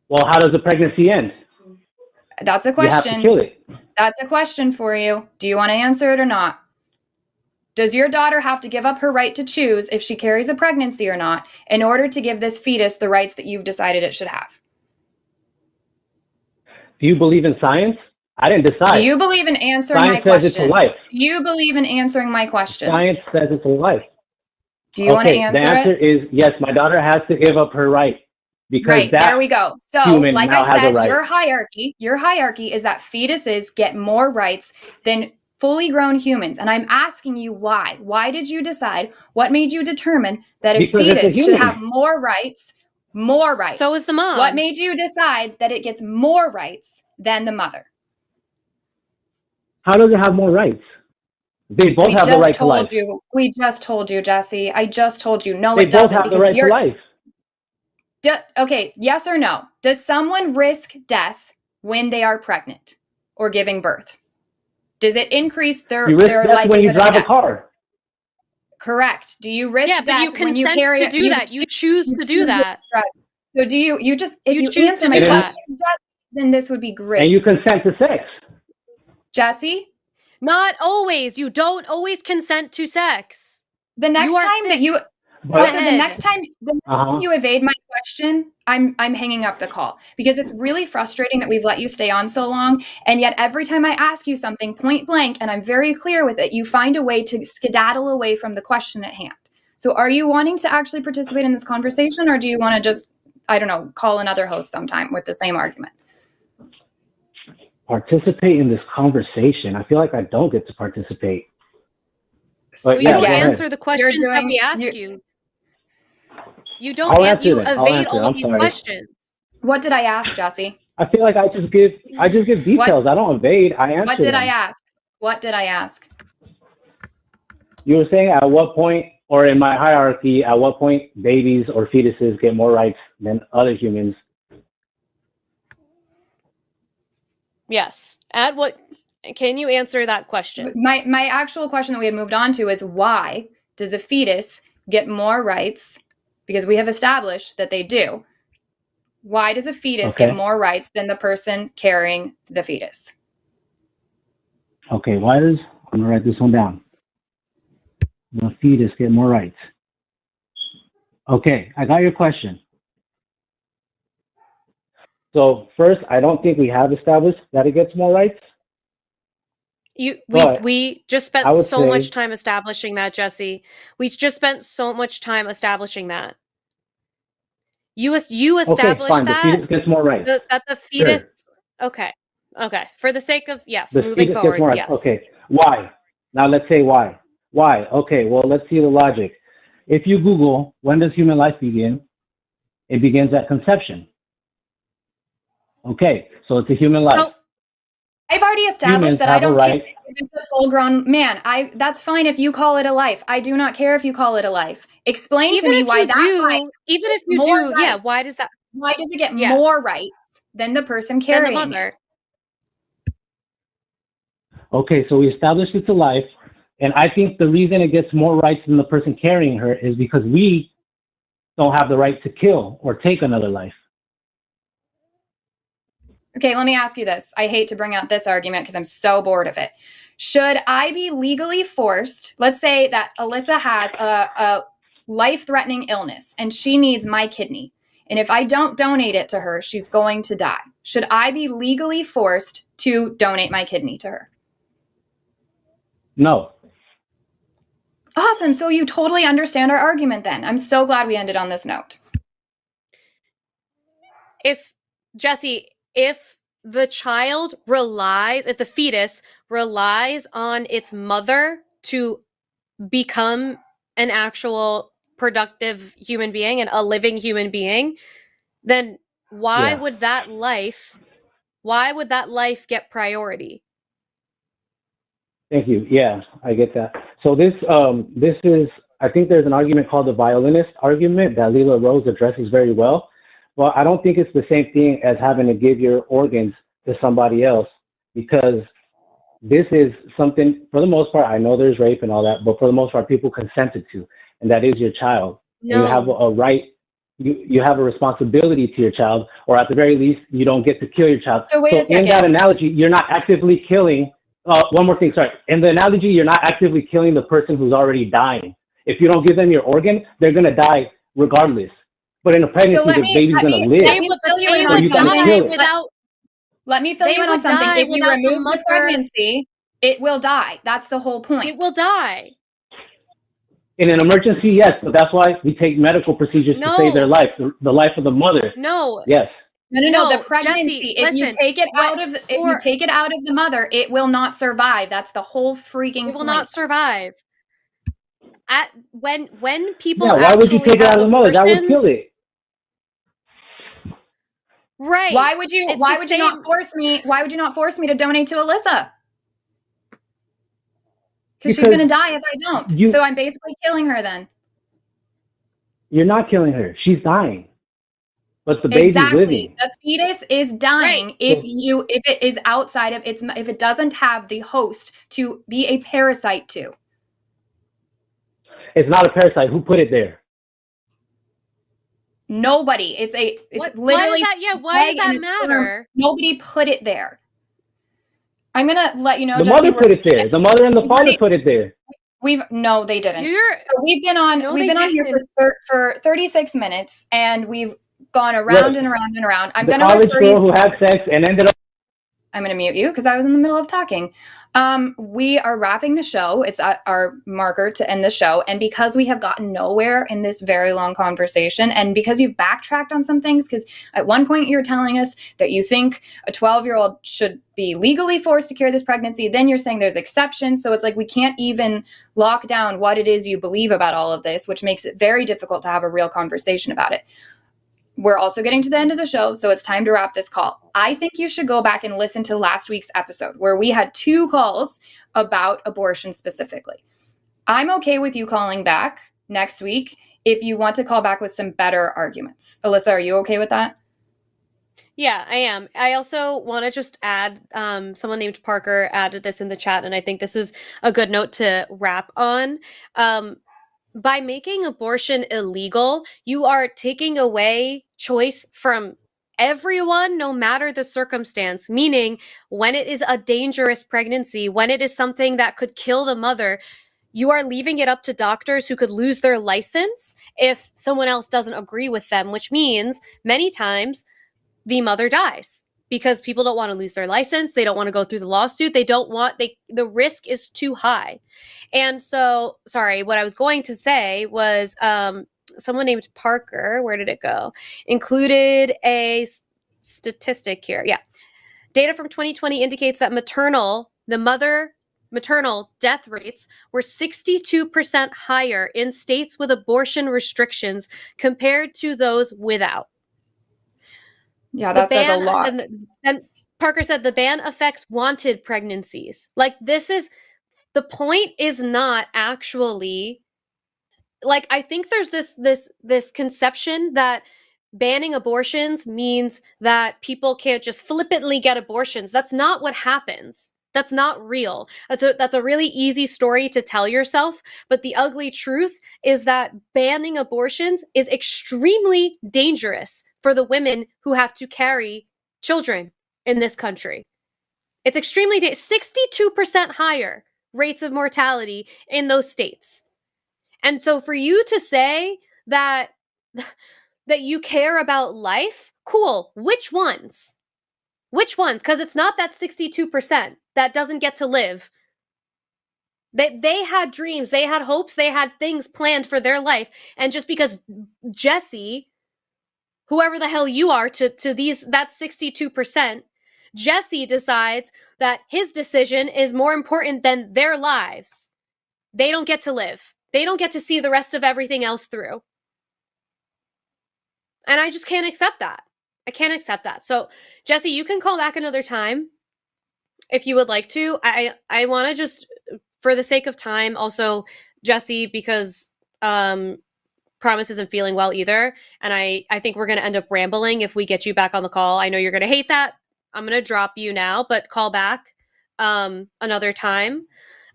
Well, how does the pregnancy end? That's a You have to question. kill it. That's a question for you. Do you want to answer it or not? Does your daughter have to give up her right to choose if she carries a pregnancy or not in order to give this fetus the rights that you've decided it should have? Do you believe in science? I didn't decide. Do you believe in answering Science my says it's a question? life. Do you believe in answering my questions? Science says it's a life. Do you want to answer the answer it? is yes, my daughter has to give up her right because Right, that there we go. So, human like now I has a said, right. your hierarchy is that fetuses get more rights than fully grown humans. And I'm asking you why. Why did you decide? What made you determine that a Because it's a fetus should human. have more rights? More rights. So is the mom. What made you decide that it gets more rights than the mother? How does it have more rights? They both have the right to life. We just told you, Jesse. I just told you. No, They it doesn't. both have the right to life. Okay, yes or no? Does someone risk death when they are pregnant or giving birth? Does it increase their You risk death likelihood when you drive of death? a car. Correct. Do you risk Yeah, but death you when you consent carry to do that. You choose to do that. So do you just if You you choose answer to my do that. question, then this would be great. And you consent to sex. Jesse, Not always. You don't always consent to sex. the next time that you But- also the next time you evade my question, I'm hanging up the call because it's really frustrating that we've let you stay on so long, and yet every time I ask you something point blank and I'm very clear with it, you find a way to skedaddle away from the question at hand. So are you wanting to actually participate in this conversation, or do you want to just, I don't know, call another host sometime with the same argument? Participate in this conversation. I feel like I don't get to participate. So But you yeah, don't go ahead. answer the questions that we ask you. You don't. I'll answer You then. I'll evade answer. all I'm of these sorry. questions. What did I ask, Jesse? I feel like I just give details. I don't evade. I answer. What did them. I ask? What did I ask? You were saying at what point, or in my hierarchy, at what point babies or fetuses get more rights than other humans? Yes. At what? Can you answer that question? My actual question that we had moved on to is why does a fetus get more rights? Because we have established that they do. Why does a fetus get more rights than the person carrying the fetus? Okay, I'm gonna write this one down. The fetus get more rights. Okay, I got your question. So first, I don't think we have established that it gets more rights. We just spent so much say- time establishing that, Jesse. We just spent so much time establishing that. You established fine. that The fetus gets more rights. that the fetus. Sure. Okay. For the sake of The moving fetus forward, gets more rights. yes. Okay, why? Now let's say why. Why? Okay, well let's see the logic. If you Google when does human life begin, it begins at conception. Okay, so it's a human life. I've already established Humans that I have a don't right. If it's a full-grown man, that's fine if you call it a life. I do not care if you call it a life. Explain to me why that life, even if you do, yeah, why does that? Why does it get more rights than the person carrying the mother? it? Okay, so we established it's a life, and I think the reason it gets more rights than the person carrying her is because we don't have the right to kill or take another life. Okay, let me ask you this. I hate to bring out this argument because I'm so bored of it. Should I be legally forced? Let's say that Alyssa has a life-threatening illness and she needs my kidney. And if I don't donate it to her, she's going to die. Should I be legally forced to donate my kidney to her? No. Awesome. So you totally understand our argument then. I'm so glad we ended on this note. If the child if the fetus relies on its mother to become an actual productive human being and a living human being, then why would that life get priority? Thank you. Yeah, I get that. So this is, I think there's an argument called the violinist argument that Leela Rose addresses very well. Well, I don't think it's the same thing as having to give your organs to somebody else, because this is something, for the most part, I know there's rape and all that, but for the most part, people consented to, and that is your child. No. And you have a right, you have a responsibility to your child, or at the very least, you don't get to kill your child. So wait a second. In that analogy, you're not actively killing, one more thing, sorry. In the analogy, you're not actively killing the person who's already dying. If you don't give them your organ, they're going to die regardless. But in a pregnancy, the baby's going to live. Let me fill you in on something. If you remove the pregnancy, it will die. That's the whole point. It will die. In an emergency, yes. But that's why we take medical procedures to save their life, the life of the mother. No. Yes. No. The pregnancy. If you take it out of the mother, it will not survive. That's the whole freaking point. It will not survive. When people why would you take it out of the mother? That would kill it. Right. Why would you not force me to donate to Alyssa? Because she's going to die if I don't. So I'm basically killing her then. You're not killing her. She's dying. But the baby's living. The fetus is dying if it is outside of if it doesn't have the host to be a parasite to. It's not a parasite. Who put it there? Nobody. It's literally. Why does that matter? Nobody put it there. I'm gonna let you know. The mother put it there. The mother and the father put it there. No, they didn't. So we've been on here for 36 minutes, and we've gone around and around and around. I'm going to college girl who had sex and ended up. I'm going to mute you because I was in the middle of talking. We are wrapping the show. It's our marker to end the show. And because we have gotten nowhere in this very long conversation, and because you've backtracked on some things, because at one point you're telling us that you think a 12-year-old should be legally forced to carry this pregnancy, then you're saying there's exceptions. So it's like we can't even lock down what it is you believe about all of this, which makes it very difficult to have a real conversation about it. We're also getting to the end of the show, so it's time to wrap this call. I think you should go back and listen to last week's episode where we had 2 calls about abortion specifically. I'm okay with you calling back next week if you want to call back with some better arguments. Alyssa, are you okay with that? Yeah, I am. I also want to just add, someone named Parker added this in the chat, and I think this is a good note to wrap on. By making abortion illegal, you are taking away choice from everyone, no matter the circumstance, meaning when it is a dangerous pregnancy, when it is something that could kill the mother, you are leaving it up to doctors who could lose their license if someone else doesn't agree with them, which means many times the mother dies because people don't want to lose their license. They don't want to go through the lawsuit. The risk is too high. And so, sorry, what I was going to say was someone named Parker, where did it go? Included a statistic here. Yeah. Data from 2020 indicates that maternal death rates were 62% higher in states with abortion restrictions compared to those without. Yeah, that says a lot. Parker said the ban affects wanted pregnancies. Like, the point is not actually, like, I think there's this conception that banning abortions means that people can't just flippantly get abortions. That's not what happens. That's not real. That's a really easy story to tell yourself, but the ugly truth is that banning abortions is extremely dangerous for the women who have to carry children in this country. It's extremely 62% higher rates of mortality in those states. And so for you to say that you care about life, cool. Which ones? Which ones? Because it's not that 62% that doesn't get to live. They had dreams, they had hopes, they had things planned for their life. And just because Jesse, whoever the hell you are to that 62%, Jesse decides that his decision is more important than their lives. They don't get to live. They don't get to see the rest of everything else through. And I just can't accept that. I can't accept that. So, Jesse, you can call back another time if you would like to. I want to just, for the sake of time, also, Jesse, because Promise isn't feeling well either. And I think we're going to end up rambling if we get you back on the call. I know you're going to hate that. I'm going to drop you now, but call back another time.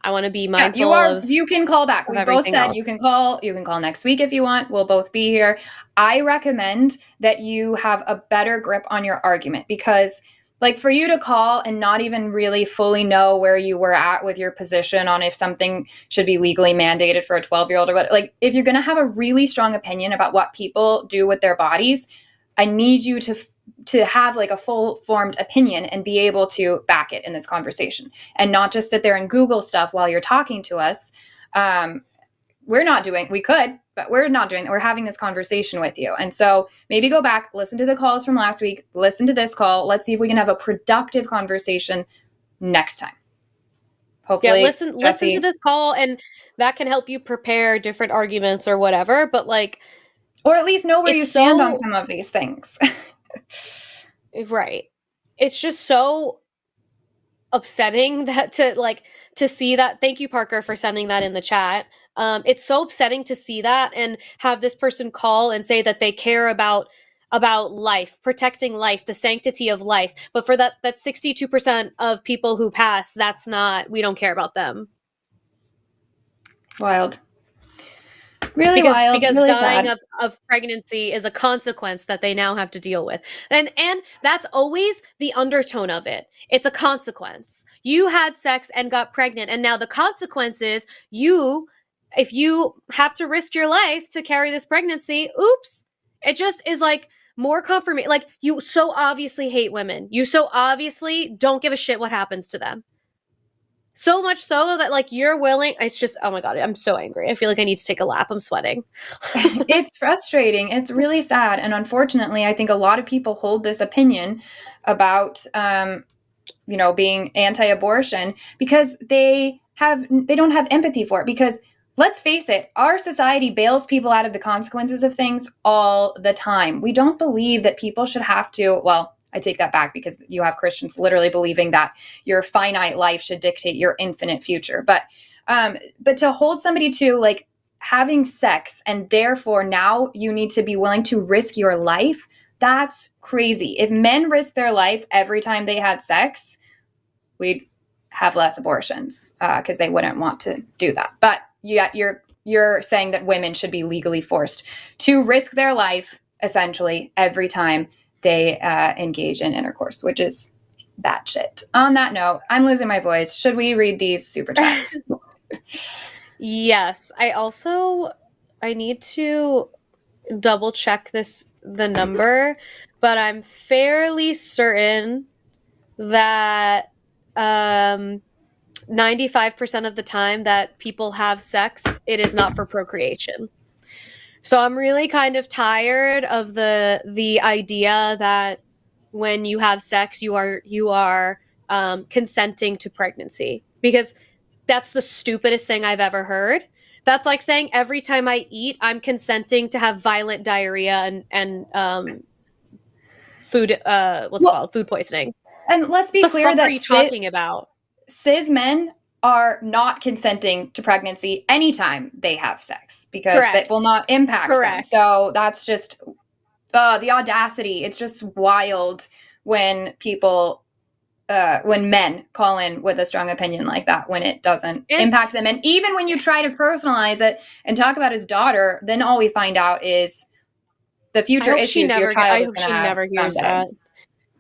I want to be mindful you can call back. We both said else. you can call next week if you want. We'll both be here. I recommend that you have a better grip on your argument, because like for you to call and not even really fully know where you were at with your position on if something should be legally mandated for a 12-year-old or what, like if you're going to have a really strong opinion about what people do with their bodies, I need you to have like a full formed opinion and be able to back it in this conversation and not just sit there and Google stuff while you're talking to us. We could, but we're not doing that. We're having this conversation with you. And so maybe go back, listen to the calls from last week, listen to this call. Let's see if we can have a productive conversation next time. Hopefully. Yeah, listen to this call, and that can help you prepare different arguments or whatever, but like, or at least know where you stand on some of these things. Right. It's just so upsetting that to see that. Thank you, Parker, for sending that in the chat. It's so upsetting to see that and have this person call and say that they care about life, protecting life, the sanctity of life. But for that 62% of people who pass, we don't care about them. Wild. Really wild. Because really dying sad. of pregnancy is a consequence that they now have to deal with. And that's always the undertone of it. It's a consequence. You had sex and got pregnant, and now the consequence is if you have to risk your life to carry this pregnancy, oops. It just is like more confirmation. Like, you so obviously hate women. You so obviously don't give a shit what happens to them. So much so that like you're willing. It's just, oh my God, I'm so angry. I feel like I need to take a lap. I'm sweating. It's frustrating. It's really sad. And unfortunately, I think a lot of people hold this opinion about, being anti-abortion because they don't have empathy for it. Because let's face it, our society bails people out of the consequences of things all the time. We don't believe that people should have to, well, I take that back because you have Christians literally believing that your finite life should dictate your infinite future. But to hold somebody to like having sex and therefore now you need to be willing to risk your life, that's crazy. If men risked their life every time they had sex, we'd have less abortions because they wouldn't want to do that. But you're saying that women should be legally forced to risk their life essentially every time they engage in intercourse, which is batshit. On that note, I'm losing my voice. Should we read these super chats? Yes. I need to double check the number, but I'm fairly certain that 95% of the time that people have sex, it is not for procreation. So I'm really kind of tired of the idea that when you have sex, you are consenting to pregnancy, because that's the stupidest thing I've ever heard. That's like saying every time I eat, I'm consenting to have violent diarrhea and food food poisoning. And let's be The clear fuck that are you talking about? cis men are not consenting to pregnancy anytime they have sex because that Correct. will not impact them. Correct. So that's just the audacity. It's just wild when people, when men call in with a strong opinion like that, when it doesn't impact them. And even when you try to personalize it and talk about his daughter, then all we find out is the future issues your child is going to have hears someday. that.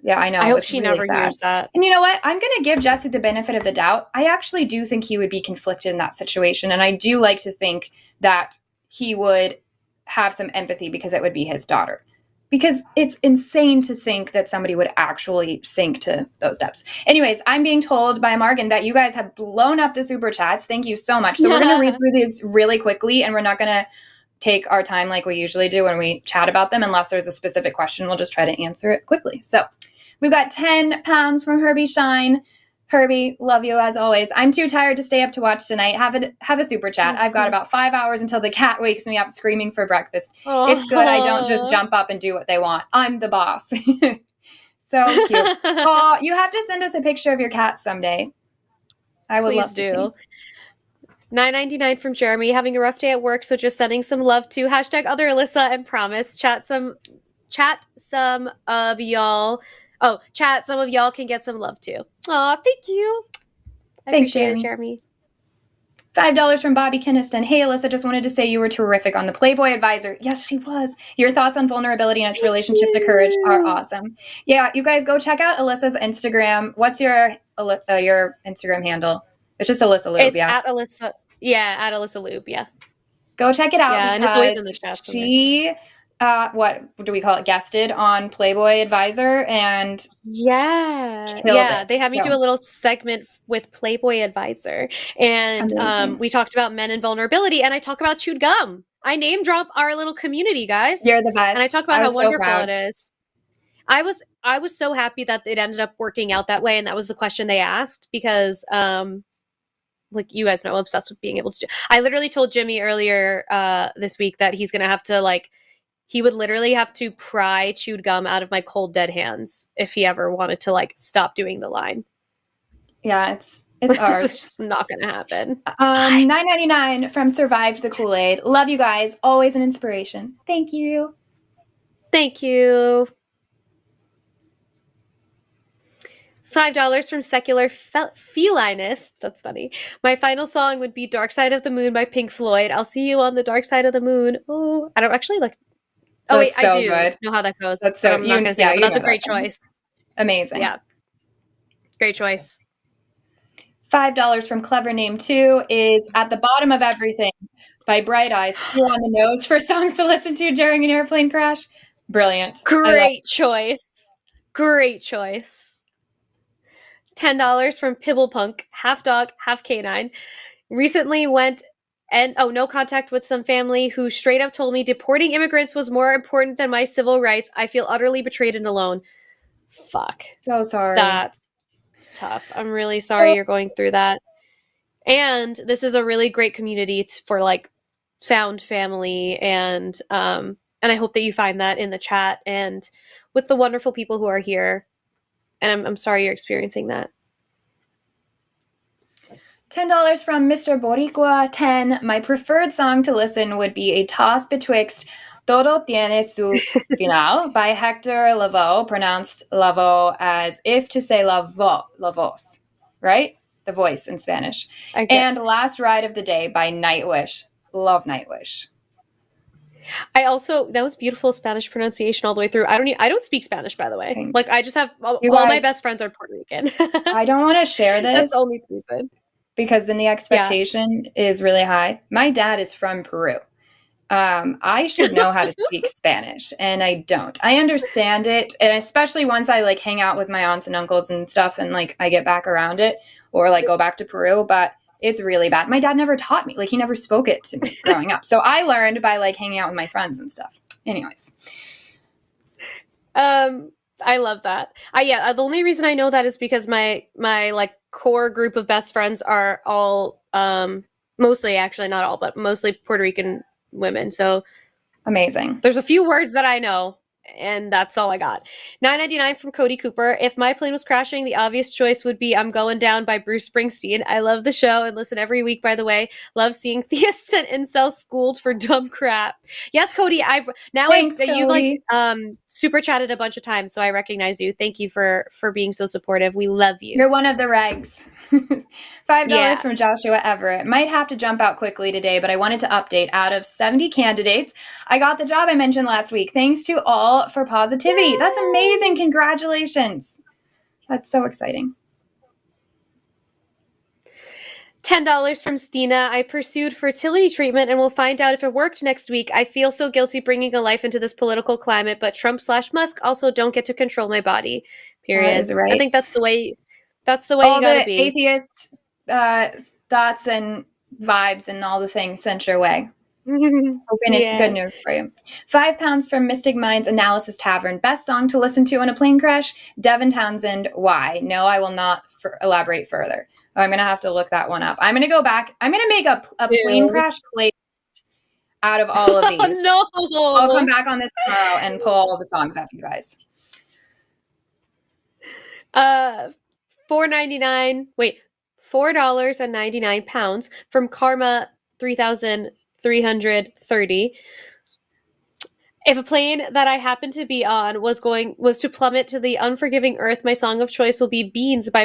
Yeah, I know. I hope it's she really never sad. hears that. And you know what? I'm going to give Jesse the benefit of the doubt. I actually do think he would be conflicted in that situation. And I do like to think that he would have some empathy because it would be his daughter. Because it's insane to think that somebody would actually sink to those depths. Anyways, I'm being told by Morgan that you guys have blown up the super chats. Thank you so much. So we're going to read through these really quickly, and we're not going to take our time like we usually do when we chat about them unless there's a specific question. We'll just try to answer it quickly. So we've got 10 pounds from Herbie Shine. Herbie, love you as always. I'm too tired to stay up to watch tonight. Have a super chat. I've got about 5 hours until the cat wakes me up screaming for breakfast. It's good I don't just jump up and do what they want. I'm the boss. So cute. Oh, you have to send us a picture of your cat someday. I would love to see. $9.99 from Jeremy. Having a rough day at work, so just sending some love to hashtag other Alyssa and promise. Chat some of y'all. Oh, chat. Some of y'all can get some love too. Aw, thank you. Thanks, appreciate it, Jeremy. $5 from Bobby Kinniston. Hey, Alyssa, just wanted to say you were terrific on the Playboy Advisor. Yes, she was. Your thoughts on vulnerability and its relationship to courage are awesome. Yeah, you guys go check out Alyssa's Instagram. What's your Instagram handle? It's just Alyssa Ljub, it's at Alyssa. Yeah, at Alyssa Ljub. Yeah. Go check it out. Yeah, and it's always in the chat. She, what do we call it? Guested on Playboy Advisor and they had me do a little segment with Playboy Advisor, and we talked about men and vulnerability, and I talk about chewed gum. I name drop our little community, guys. You're the best, and I talk about how wonderful it is. I was so happy that it ended up working out that way, and that was the question they asked because like you guys know, I'm obsessed with being able to do. I literally told Jimmy earlier this week that he's gonna have to he would literally have to pry chewed gum out of my cold dead hands if he ever wanted to stop doing the line. Yeah, it's ours. It's just not gonna happen. $9.99 from Survived the Kool-Aid. Love you guys. Always an inspiration. Thank you. Thank you. $5 from Secular Felinist. That's funny. My final song would be Dark Side of the Moon by Pink Floyd. I'll see you on the dark side of the moon. Oh, I don't actually Oh, wait, I do know how that goes. That's so, I'm not going to say that, but that's a great choice. Amazing. Yeah. Great choice. $5 from Clever Name 2 is At the Bottom of Everything by Bright Eyes. Feel on the nose for songs to listen to during an airplane crash. Brilliant. Great choice. Great choice. $10 from Pibblepunk, half dog, half canine. Recently went no contact with some family who straight up told me deporting immigrants was more important than my civil rights. I feel utterly betrayed and alone. Fuck. So sorry. That's tough. I'm really sorry you're going through that. And this is a really great community for found family, and I hope that you find that in the chat and with the wonderful people who are here. And I'm sorry you're experiencing that. $10 from Mr. Boricua 10. My preferred song to listen would be a toss betwixt Todo Tiene Su Final by Hector Lavoe, pronounced Lavoe as if to say la voz, right? The voice in Spanish. Okay. And Last Ride of the Day by Nightwish. Love Nightwish. That was beautiful Spanish pronunciation all the way through. I don't speak Spanish, by the way. Thanks. I just have all my best friends are Puerto Rican. I don't want to share this. That's the only reason. Because then the expectation is really high. My dad is from Peru. I should know how to speak Spanish, and I don't. I understand it, and especially once I hang out with my aunts and uncles and stuff, and I get back around it, or go back to Peru. But it's really bad. My dad never taught me. He never spoke it to me growing up. So I learned by hanging out with my friends and stuff. Anyways. I love that. The only reason I know that is because my core group of best friends are all mostly, actually not all, but mostly Puerto Rican women. So amazing. There's a few words that I know, And that's all I got. $9.99 from Cody Cooper. If my plane was crashing, the obvious choice would be I'm Going Down by Bruce Springsteen. I love the show and listen every week, by the way. Love seeing theists and incels schooled for dumb crap. Yes, Cody, you've like super chatted a bunch of times, so I recognize you. Thank you for being so supportive. We love you. You're one of the regs. $5 from Joshua Everett. Might have to jump out quickly today, but I wanted to update. Out of 70 candidates, I got the job I mentioned last week. Thanks to all for positivity. Yay! That's amazing. Congratulations. That's so exciting. $10 from Stina. I pursued fertility treatment and will find out if it worked next week. I feel so guilty bringing a life into this political climate, but Trump/Musk also don't get to control my body. Period. That is right. I think that's the way all you gotta be. Atheist thoughts and vibes and all the things sent your way. Hoping it's good news for you. £5 from Mystic Minds Analysis Tavern. Best song to listen to on a plane crash? Devin Townsend. Why? No, I will not elaborate further. Oh, I'm going to have to look that one up. I'm going to go back. I'm going to make a plane crash playlist out of all of these. No. I'll come back on this tomorrow and pull all the songs up, you guys. $4.99 from Karma 3,330. If a plane that I happened to be on was to plummet to the unforgiving earth, my song of choice will be Beans by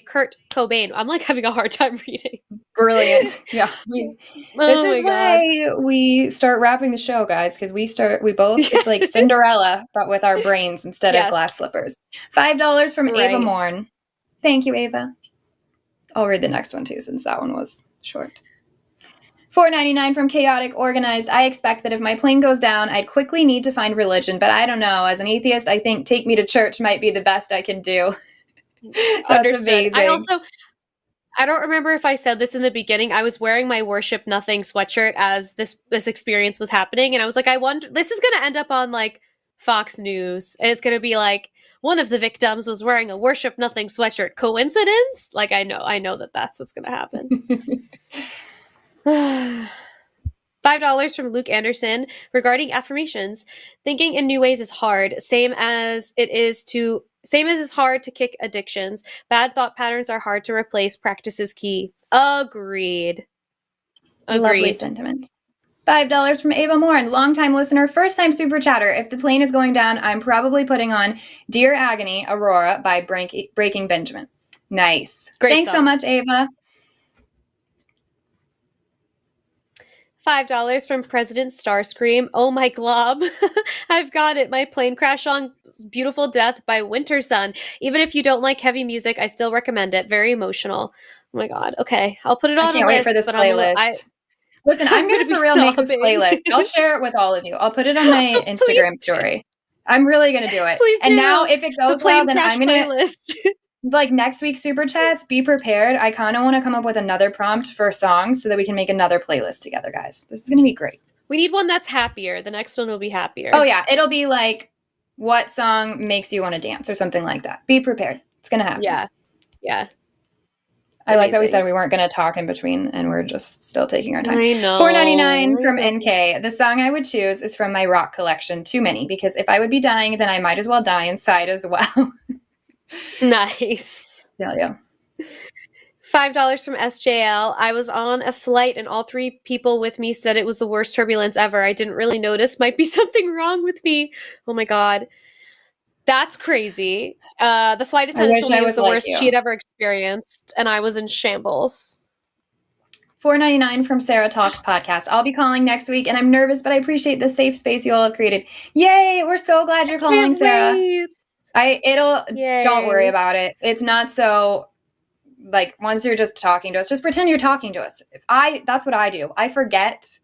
Kurt Cobain. I'm like having a hard time reading. Brilliant. Yeah. This is why we start wrapping the show, guys, because it's like Cinderella, but with our brains instead of glass slippers. $5 from Ava Morn. Thank you, Ava. I'll read the next one too, since that one was short. $4.99 from Chaotic Organized. I expect that if my plane goes down, I'd quickly need to find religion, but I don't know. As an atheist, I think take me to church might be the best I can do. That's amazing. I don't remember if I said this in the beginning. I was wearing my Worship Nothing sweatshirt as this experience was happening, and I was like, I wonder, this is going to end up on like Fox News, and it's going to be like, one of the victims was wearing a Worship Nothing sweatshirt. Coincidence? Like, I know that's what's going to happen. $5 from Luke Anderson. Regarding affirmations, thinking in new ways is hard. Same as it's hard to kick addictions. Bad thought patterns are hard to replace. Practice is key. Agreed. Lovely sentiment. $5 from Ava Moore, longtime listener, first time super chatter. If the plane is going down, I'm probably putting on Dear Agony, Aurora by Breaking Benjamin. Nice. Thanks so much, Ava. $5 from President Starscream. Oh my glob. I've got it. My plane crash song, Beautiful Death by Winter Sun. Even if you don't like heavy music, I still recommend it. Very emotional. Oh my god. Okay. I'll put it on a list. I can't wait for this playlist. Listen, I'm going to for real make this playlist. I'll share it with all of you. I'll put it on my Instagram story. I'm really going to do it. Please and do. Now if it goes well, then I'm going to... Like next week's Super Chats, be prepared. I kind of want to come up with another prompt for songs so that we can make another playlist together, guys. This is going to be great. We need one that's happier. The next one will be happier. Oh, yeah. It'll be like, what song makes you want to dance or something like that. Be prepared. It's going to happen. Yeah. I like that we said we weren't going to talk in between and we're just still taking our time. I know. $4.99 from NK. The song I would choose is from my rock collection, Too Many, because if I would be dying, then I might as well die inside as well. Nice. Yeah. $5 from SJL. I was on a flight and all three people with me said it was the worst turbulence ever. I didn't really notice. Might be something wrong with me. Oh my god. That's crazy. The flight attendant told me it was the worst she had ever experienced, and I was in shambles. $4.99 from Sarah Talks Podcast. I'll be calling next week, and I'm nervous, but I appreciate the safe space you all have created. Yay! We're so glad you're calling, Sarah. Don't worry about it. It's not so, like, once you're just talking to us, just pretend you're talking to us. That's what I do. I forget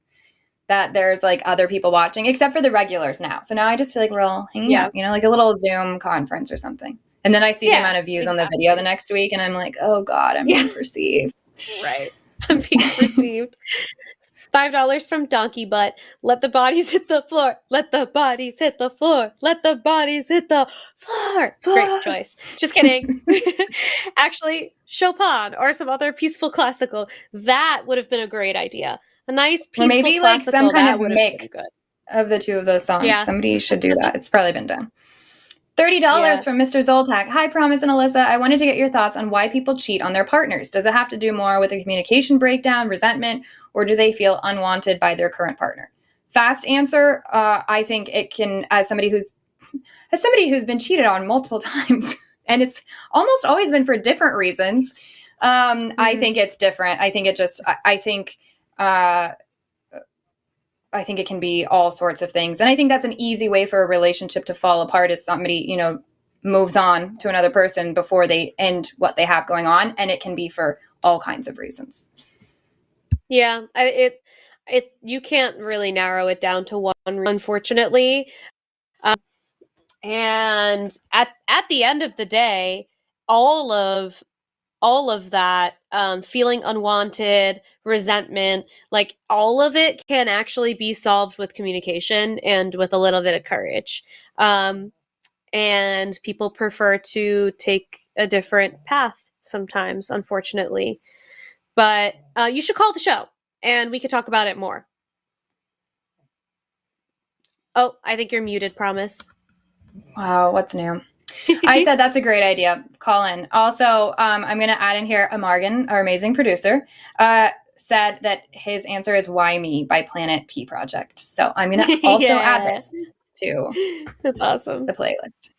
that there's, like, other people watching, except for the regulars now. So now I just feel like we're all hanging out, like a little Zoom conference or something. And then I see the amount of views on the video the next week, and I'm like, oh, God, I'm being perceived. Right. I'm being perceived. $5 from Donkey Butt. Let the bodies hit the floor. Let the bodies hit the floor. Let the bodies hit the floor. Great choice. Just kidding. Actually, Chopin or some other peaceful classical. That would have been a great idea. A nice peaceful maybe classical. Like some kind of mix. of the two of those songs. Yeah. Somebody should do that. It's probably been done. $30 from Mr. Zoltak. Hi, Promise and Alyssa. I wanted to get your thoughts on why people cheat on their partners. Does it have to do more with a communication breakdown, resentment, or do they feel unwanted by their current partner? Fast answer. I think it can, as somebody who's been cheated on multiple times, and it's almost always been for different reasons. I think it's different. I think it just. I think it can be all sorts of things. And I think that's an easy way for a relationship to fall apart is somebody, moves on to another person before they end what they have going on. And it can be for all kinds of reasons. Yeah, you can't really narrow it down to one, unfortunately. And at the end of the day, all of that feeling unwanted, resentment, like all of it can actually be solved with communication and with a little bit of courage. And people prefer to take a different path sometimes, unfortunately. But you should call the show and we could talk about it more. Oh, I think you're muted, Promise. Wow, what's new? I said that's a great idea. Call in. Also, I'm going to add in here, Amargan, our amazing producer, said that his answer is Why Me by Planet P Project. So I'm going to also add this to That's awesome. the playlist.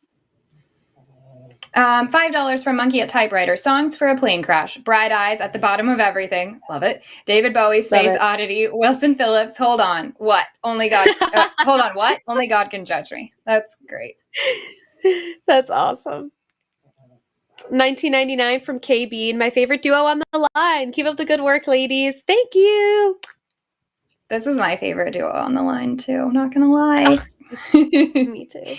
$5 from Monkey at Typewriter. Songs for a Plane Crash. Bright Eyes at the Bottom of Everything. Love it. David Bowie, Space Oddity. Wilson Phillips, Hold On. What? Only God. Hold on. What? Only God Can Judge Me. That's great. That's awesome. 1999 from KB, my favorite duo on the line. Keep up the good work, ladies. Thank you. This is my favorite duo on the line, too. I'm not going to lie. Me too.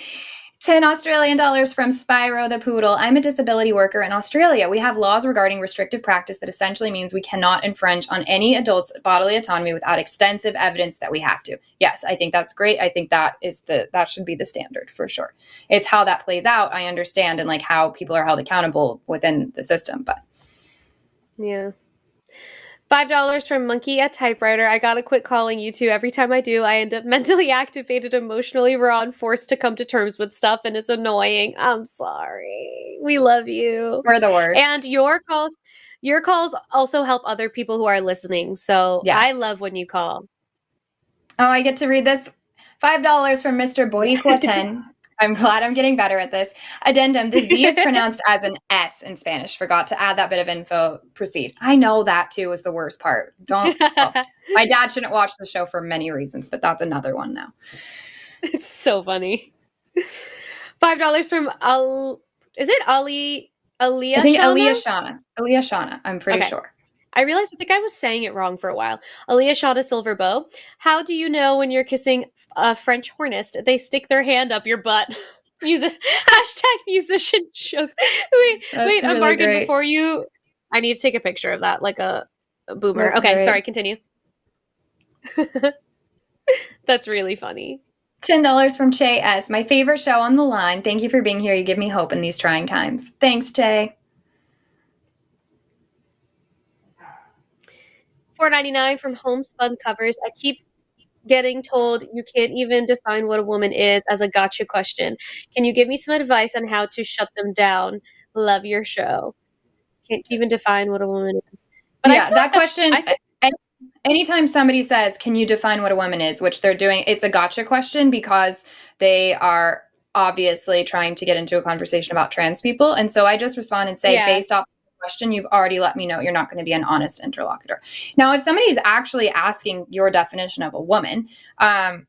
$10 Australian from Spyro the Poodle. I'm a disability worker in Australia. We have laws regarding restrictive practice that essentially means we cannot infringe on any adult's bodily autonomy without extensive evidence that we have to. Yes, I think that's great. I think that should be the standard for sure. It's how that plays out, I understand, and like how people are held accountable within the system. But yeah. $5 from Monkey at Typewriter. I gotta quit calling you two. Every time I do, I end up mentally activated, emotionally raw, and forced to come to terms with stuff, and it's annoying. I'm sorry. We love you. We're the worst. And your calls also help other people who are listening. So yes. I love when you call. Oh, I get to read this. $5 from Mr. Boricua 10. I'm glad I'm getting better at this. Addendum, the Z is pronounced as an S in Spanish. Forgot to add that bit of info. Proceed. I know that, too, is the worst part. My dad shouldn't watch the show for many reasons, but that's another one now. It's so funny. $5 from is it Aliyah I think Shana? Aliyah Shana. I'm pretty sure. I realized I think I was saying it wrong for a while. Aliyah Shada Silverbow. How do you know when you're kissing a French hornist? They stick their hand up your butt. Hashtag musician jokes. Wait, really Morgan, before you... I need to take a picture of that, like a boomer. That's okay, great. Sorry, continue. That's really funny. $10 from Che S. My favorite show on the line. Thank you for being here. You give me hope in these trying times. Thanks, Che. $4.99 from Homespun Covers. I keep getting told you can't even define what a woman is as a gotcha question. Can you give me some advice on how to shut them down? Love your show. Can't even define what a woman is. But yeah, that question, anytime somebody says, can you define what a woman is, which they're doing, it's a gotcha question because they are obviously trying to get into a conversation about trans people. And so I just respond and say, based off question, you've already let me know you're not going to be an honest interlocutor. Now, if somebody's actually asking your definition of a woman, I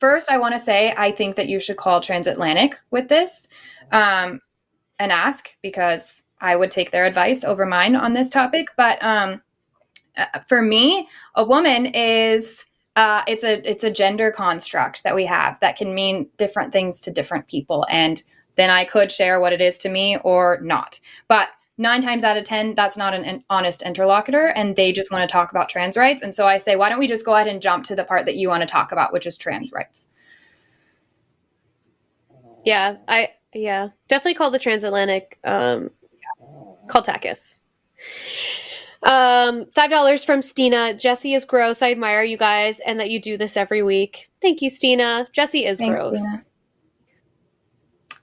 want to say I think that you should call Transatlantic with this and ask, because I would take their advice over mine on this topic. But for me, a woman is it's a gender construct that we have that can mean different things to different people, and then I could share what it is to me or not. But 9 times out of 10, that's not an honest interlocutor, and they just want to talk about trans rights. And so I say, why don't we just go ahead and jump to the part that you want to talk about, which is trans rights. Yeah, definitely call the Transatlantic, call TACIS. $5 from Stina. Jesse is gross. I admire you guys and that you do this every week. Thank you, Stina. Jesse is Thanks, gross.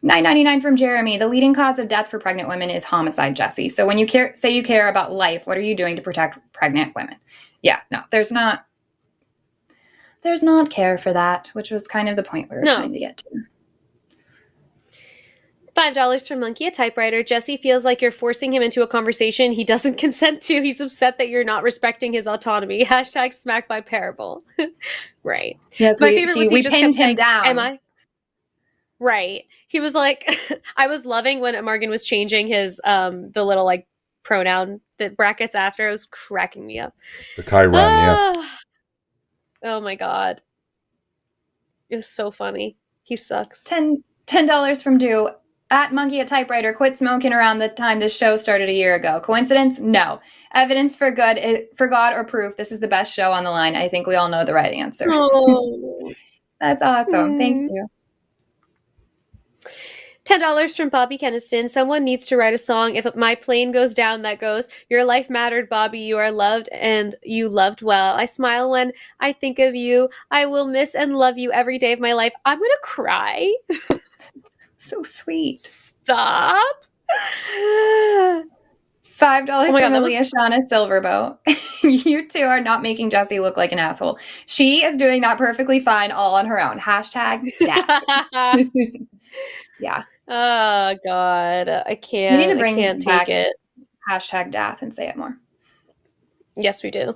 $9.99 from Jeremy. The leading cause of death for pregnant women is homicide, Jesse. So when you say you care about life, what are you doing to protect pregnant women? Yeah, no, there's not care for that, which was kind of the point we were trying to get to. $5 from Monkey, a typewriter. Jesse feels like you're forcing him into a conversation he doesn't consent to. He's upset that you're not respecting his autonomy. # smack by parable. Right. Yes, my favorite was we pinned him down. Am I? Right. He was like, I was loving when Morgan was changing his, the little like pronoun that brackets after. It was cracking me up. The Chiron, yeah. Oh my God. It was so funny. He sucks. $10 from Dew. At Monkey a typewriter, quit smoking around the time this show started a year ago. Coincidence? No. Evidence for God or proof this is the best show on the line. I think we all know the right answer. Oh. That's awesome. Thanks, you. $10 from Bobby Keniston. Someone needs to write a song. If my plane goes down, that goes, your life mattered, Bobby. You are loved and you loved well. I smile when I think of you. I will miss and love you every day of my life. I'm going to cry. So sweet. Stop. $5 from Aaliyah Shauna Silverboat. You two are not making Jessie look like an asshole. She is doing that perfectly fine all on her own. # death. Yeah. Oh God. I can't. You need to bring I can't back take it. # death and say it more. Yes, we do.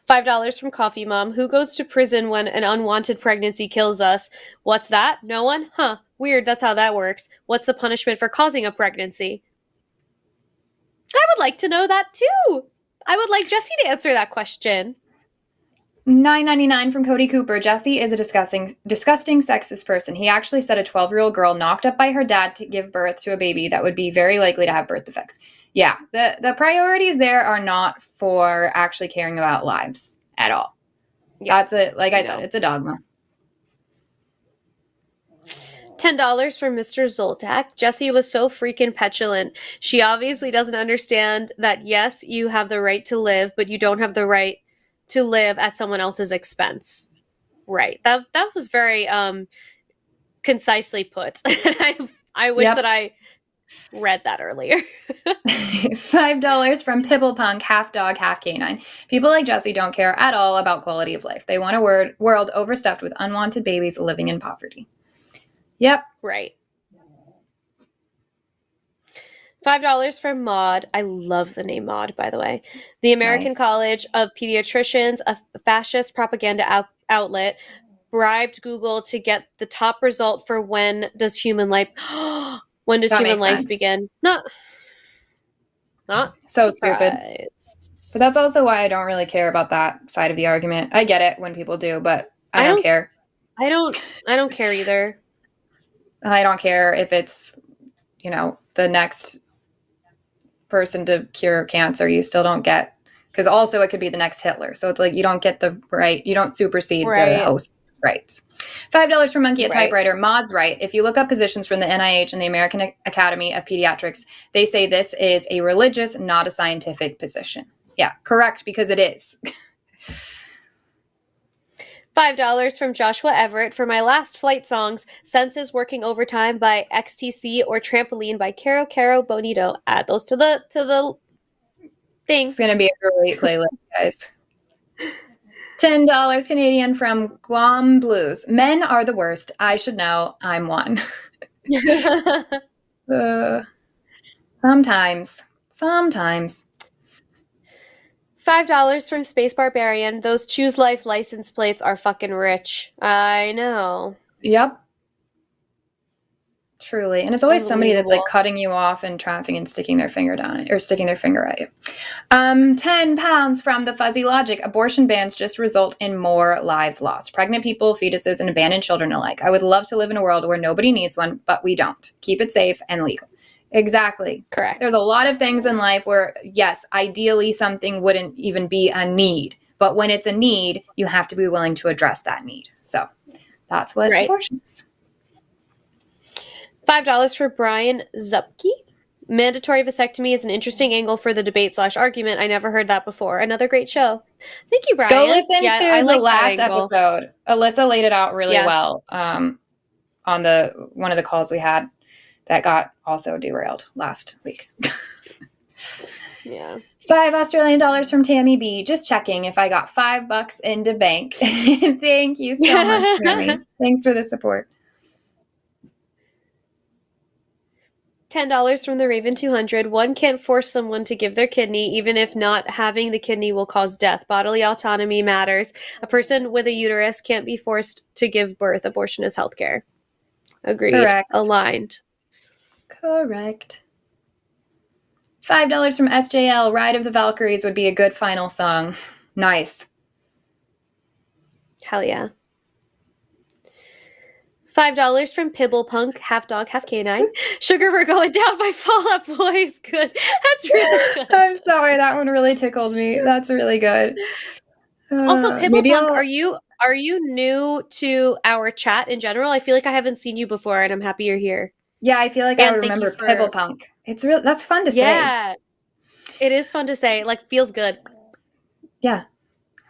$5 from Coffee Mom. Who goes to prison when an unwanted pregnancy kills us? What's that? No one? Huh. Weird. That's how that works. What's the punishment for causing a pregnancy? I would like to know that too. I would like Jesse to answer that question. $9.99 from Cody Cooper. Jesse is a disgusting sexist person. He actually said a 12-year-old girl knocked up by her dad to give birth to a baby that would be very likely to have birth defects. Yeah, the priorities there are not for actually caring about lives at all. Yeah. That's it. Like I said, it's a dogma. $10 from Mr. Zoltak. Jessie was so freaking petulant. She obviously doesn't understand that, yes, you have the right to live, but you don't have the right to live at someone else's expense. Right. That was very concisely put. I wish that I read that earlier. $5 from Pibblepunk, half dog, half canine. People like Jessie don't care at all about quality of life. They want a world overstuffed with unwanted babies living in poverty. Yep. Right. $5 from Maud. I love the name Maud, by the way. The American College of Pediatricians, a fascist propaganda outlet, bribed Google to get the top result for when does human life begin? Not so surprised. Stupid. But that's also why I don't really care about that side of the argument. I get it when people do, but I don't care. I don't care either. I don't care if it's, the next person to cure cancer. You still don't get, because also it could be the next Hitler. So it's like you don't get the right, you don't supersede the host's rights. $5 for Monkey, a typewriter. Maud's right. If you look up positions from the NIH and the American Academy of Pediatrics, they say this is a religious, not a scientific position. Yeah, correct, because it is. $5 from Joshua Everett for my last flight songs, Senses Working Overtime by XTC or Trampoline by Caro Caro Bonito. Add those to the thing. It's going to be a great playlist, guys. $10 Canadian from Guam Blues. Men are the worst. I should know. I'm one. Sometimes. $5 from Space Barbarian. Those Choose Life license plates are fucking rich. I know. Yep. Truly. And it's always somebody that's like cutting you off in traffic and sticking their finger down it, or sticking their finger at you. 10 pounds from the Fuzzy Logic. Abortion bans just result in more lives lost. Pregnant people, fetuses, and abandoned children alike. I would love to live in a world where nobody needs one, but we don't. Keep it safe and legal. Exactly. Correct. There's a lot of things in life where, yes, ideally something wouldn't even be a need. But when it's a need, you have to be willing to address that need. So that's what abortion is. $5 for Brian Zupke. Mandatory vasectomy is an interesting angle for the debate/argument. I never heard that before. Another great show. Thank you, Brian. Go listen Yeah, to I the like that last angle. episode. Alyssa laid it out really Yeah. well on the one of the calls we had that got also derailed last week. Yeah. $5 Australian dollars from Tammy B. Just checking if I got $5 into bank. Thank you so much, Tammy. Thanks for the support. $10 from the Raven 200. One can't force someone to give their kidney, even if not having the kidney will cause death. Bodily autonomy matters. A person with a uterus can't be forced to give birth. Abortion is healthcare. Agreed. Correct. Aligned. Correct. $5 from SJL. Ride of the Valkyries would be a good final song. Nice. Hell yeah. $5 from Pibble Punk, half dog, half canine. Sugar, we're going down by Fall Out Boy is good. That's really good. I'm sorry, that one really tickled me. That's really good. Also, Pibble maybe Punk, I'll- are you new to our chat in general? I feel like I haven't seen you before, and I'm happy you're here. Yeah, I feel like And I would thank you remember for- Pibble Punk. It's real. That's fun to say. Yeah, it is fun to say. Like, feels good. Yeah.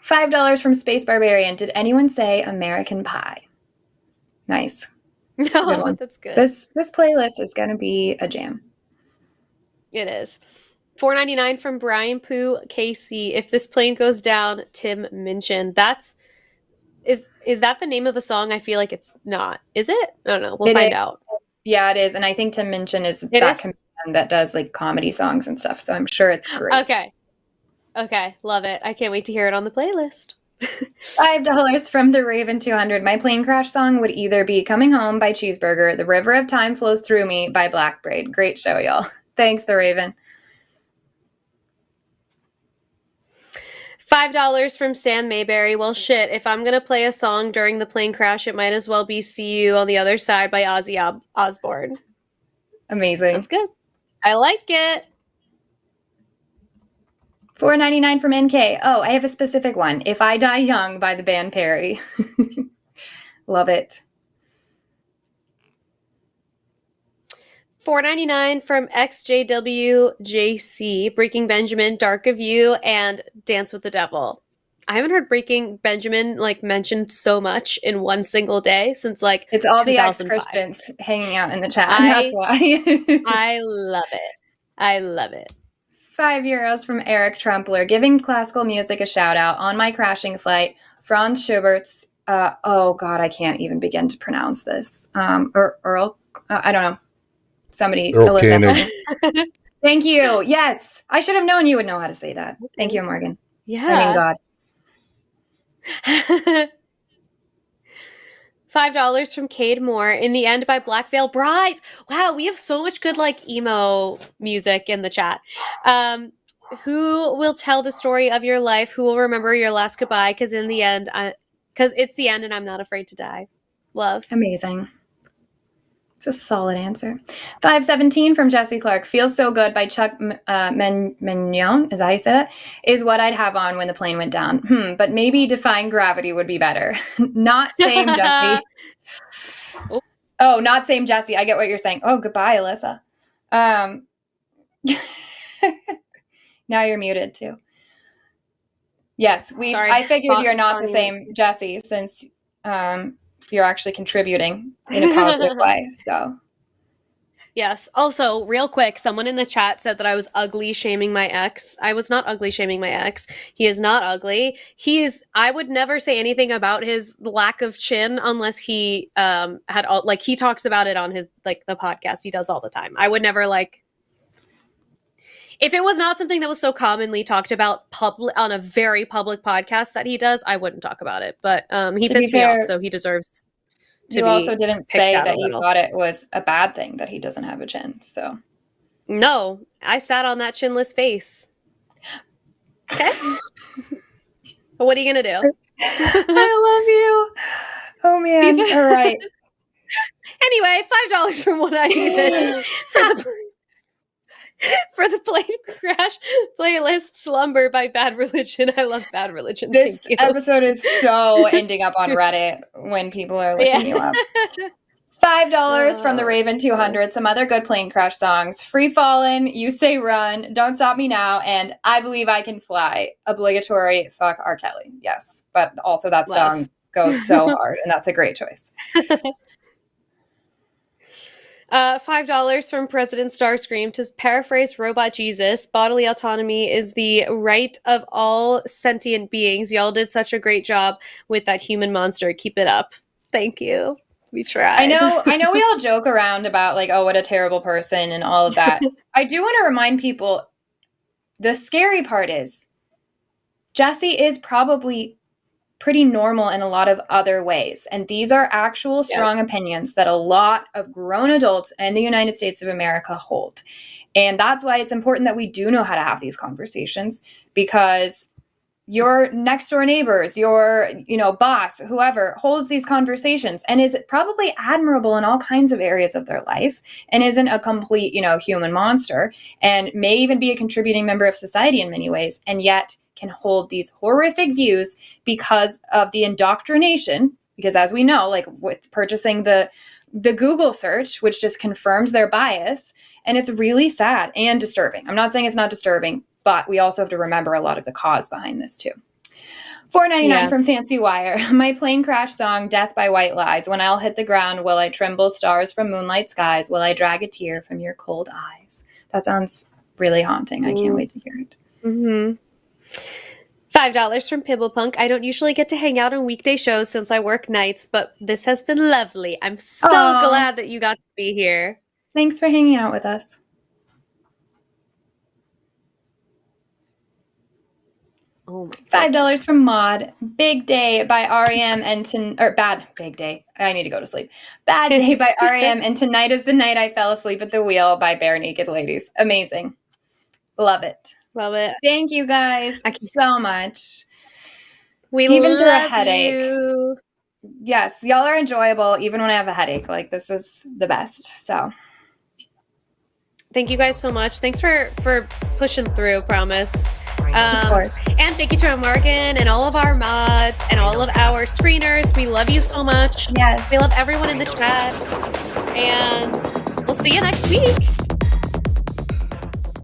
$5 from Space Barbarian. Did anyone say American Pie? Nice. a good No, one. that's good. This playlist is gonna be a jam. It is. $4.99 from Brian Pooh KC. If this plane goes down, Tim Minchin. That's is that the name of a song? I feel like it's not. Is it? I don't know. We'll It find is. out. Yeah, it is. And I think Tim Minchin is It that is? comedian that does like comedy songs and stuff. So I'm sure it's great. Okay, love it. I can't wait to hear it on the playlist. $5 from the Raven 200. My plane crash song would either be Coming Home by Cheeseburger, The River of Time Flows Through Me by Black Braid. Great show, y'all. Thanks, the Raven. $5 from Sam Mayberry. Well, shit, if I'm going to play a song during the plane crash, it might as well be See You on the Other Side by Ozzy Osbourne. Amazing. That's good. I like it. $4.99 from NK. Oh, I have a specific one. If I Die Young by the band Perry. Love it. $4.99 from XJWJC, Breaking Benjamin, Dark of You, and Dance with the Devil. I haven't heard Breaking Benjamin like mentioned so much in one single day since like It's all the 2005. ex-Christians hanging out in the chat. I- That's why. I love it. I love it. €5 from Eric Trumpler. Giving classical music a shout out on my crashing flight. Franz Schubert's, oh God, I can't even begin to pronounce this. Earl, I don't know. Somebody, Earl Alyssa. Canning. Thank you. Yes. I should have known you would know how to say that. Thank you, Morgan. Yeah. I mean, God. $5 from Cade Moore. In the End by Black Veil Brides. Wow, we have so much good like emo music in the chat. Who will tell the story of your life? Who will remember your last goodbye? Because it's the end, and I'm not afraid to die. Love. Amazing. It's a solid answer. 517 from Jesse Clark. Feels So Good by Chuck Mignon, is that how you say that? Is what I'd have on when the plane went down. But maybe Defying Gravity would be better. Not same, Jesse. Oh, not same, Jesse. I get what you're saying. Oh, goodbye, Alyssa. Now you're muted too. Yes, Sorry. I figured you're not the Bonnie. same, Jesse, since you're actually contributing in a positive way. So Yes. Also, real quick, someone in the chat said that I was ugly shaming my ex. I was not ugly shaming my ex. He is not ugly. I would never say anything about his lack of chin unless he he talks about it on his the podcast he does all the time. I would never if it was not something that was so commonly talked about on a very public podcast that he does, I wouldn't talk about it. But he To be pissed me off, fair, so he deserves to you be also didn't picked say out a that you little. thought it was a bad thing that he doesn't have a chin. So No, I sat on that chinless face. Okay. But what are you gonna do? I love you. Oh man. All right. Anyway, $5 from what I needed for the plane crash playlist Slumber by Bad Religion. I love Bad Religion. This Thank you. episode is so ending up on Reddit when people are looking you up. $5 from the Raven 200, some other good plane crash songs. Free Fallin', You Say Run, Don't Stop Me Now, and I Believe I Can Fly. Obligatory fuck R. Kelly. Yes. But also that song goes so hard, and that's a great choice. $5 from President Starscream. To paraphrase Robot Jesus, bodily autonomy is the right of all sentient beings. Y'all did such a great job with that human monster. Keep it up. Thank you. We tried. I know we all joke around about like, oh, what a terrible person and all of that. I do want to remind people, the scary part is Jesse is probably pretty normal in a lot of other ways. And these are actual strong opinions that a lot of grown adults in the United States of America hold. And that's why it's important that we do know how to have these conversations, because your next door neighbors, your, boss, whoever holds these conversations and is probably admirable in all kinds of areas of their life and isn't a complete, human monster and may even be a contributing member of society in many ways, and yet can hold these horrific views because of the indoctrination. Because as we know, like with purchasing the Google search, which just confirms their bias, and it's really sad and disturbing. I'm not saying it's not disturbing, but we also have to remember a lot of the cause behind this too. $4.99 from Fancy Wire. My plane crash song, Death by White Lies. When I'll hit the ground, will I tremble stars from moonlight skies? Will I drag a tear from your cold eyes? That sounds really haunting. I can't wait to hear it. $5 from Pibblepunk. I don't usually get to hang out on weekday shows since I work nights, but this has been lovely. I'm so glad that you got to be here. Thanks for hanging out with us. Oh $5 from Maud. Big Day by REM and Bad Big Day. I need to go to sleep. Bad Day by REM and Tonight is the Night I Fell Asleep at the Wheel by Bare Naked Ladies. Amazing. Love it. Love it. Thank you guys so much. We even love through a headache. you. Yes, y'all are enjoyable even when I have a headache. Like, this is the best. So thank you guys so much. Thanks for pushing through, promise. of course. And thank you to Morgan and all of our mods and all of our screeners. We love you so much. Yes. We love everyone in the chat. And we'll see you next week.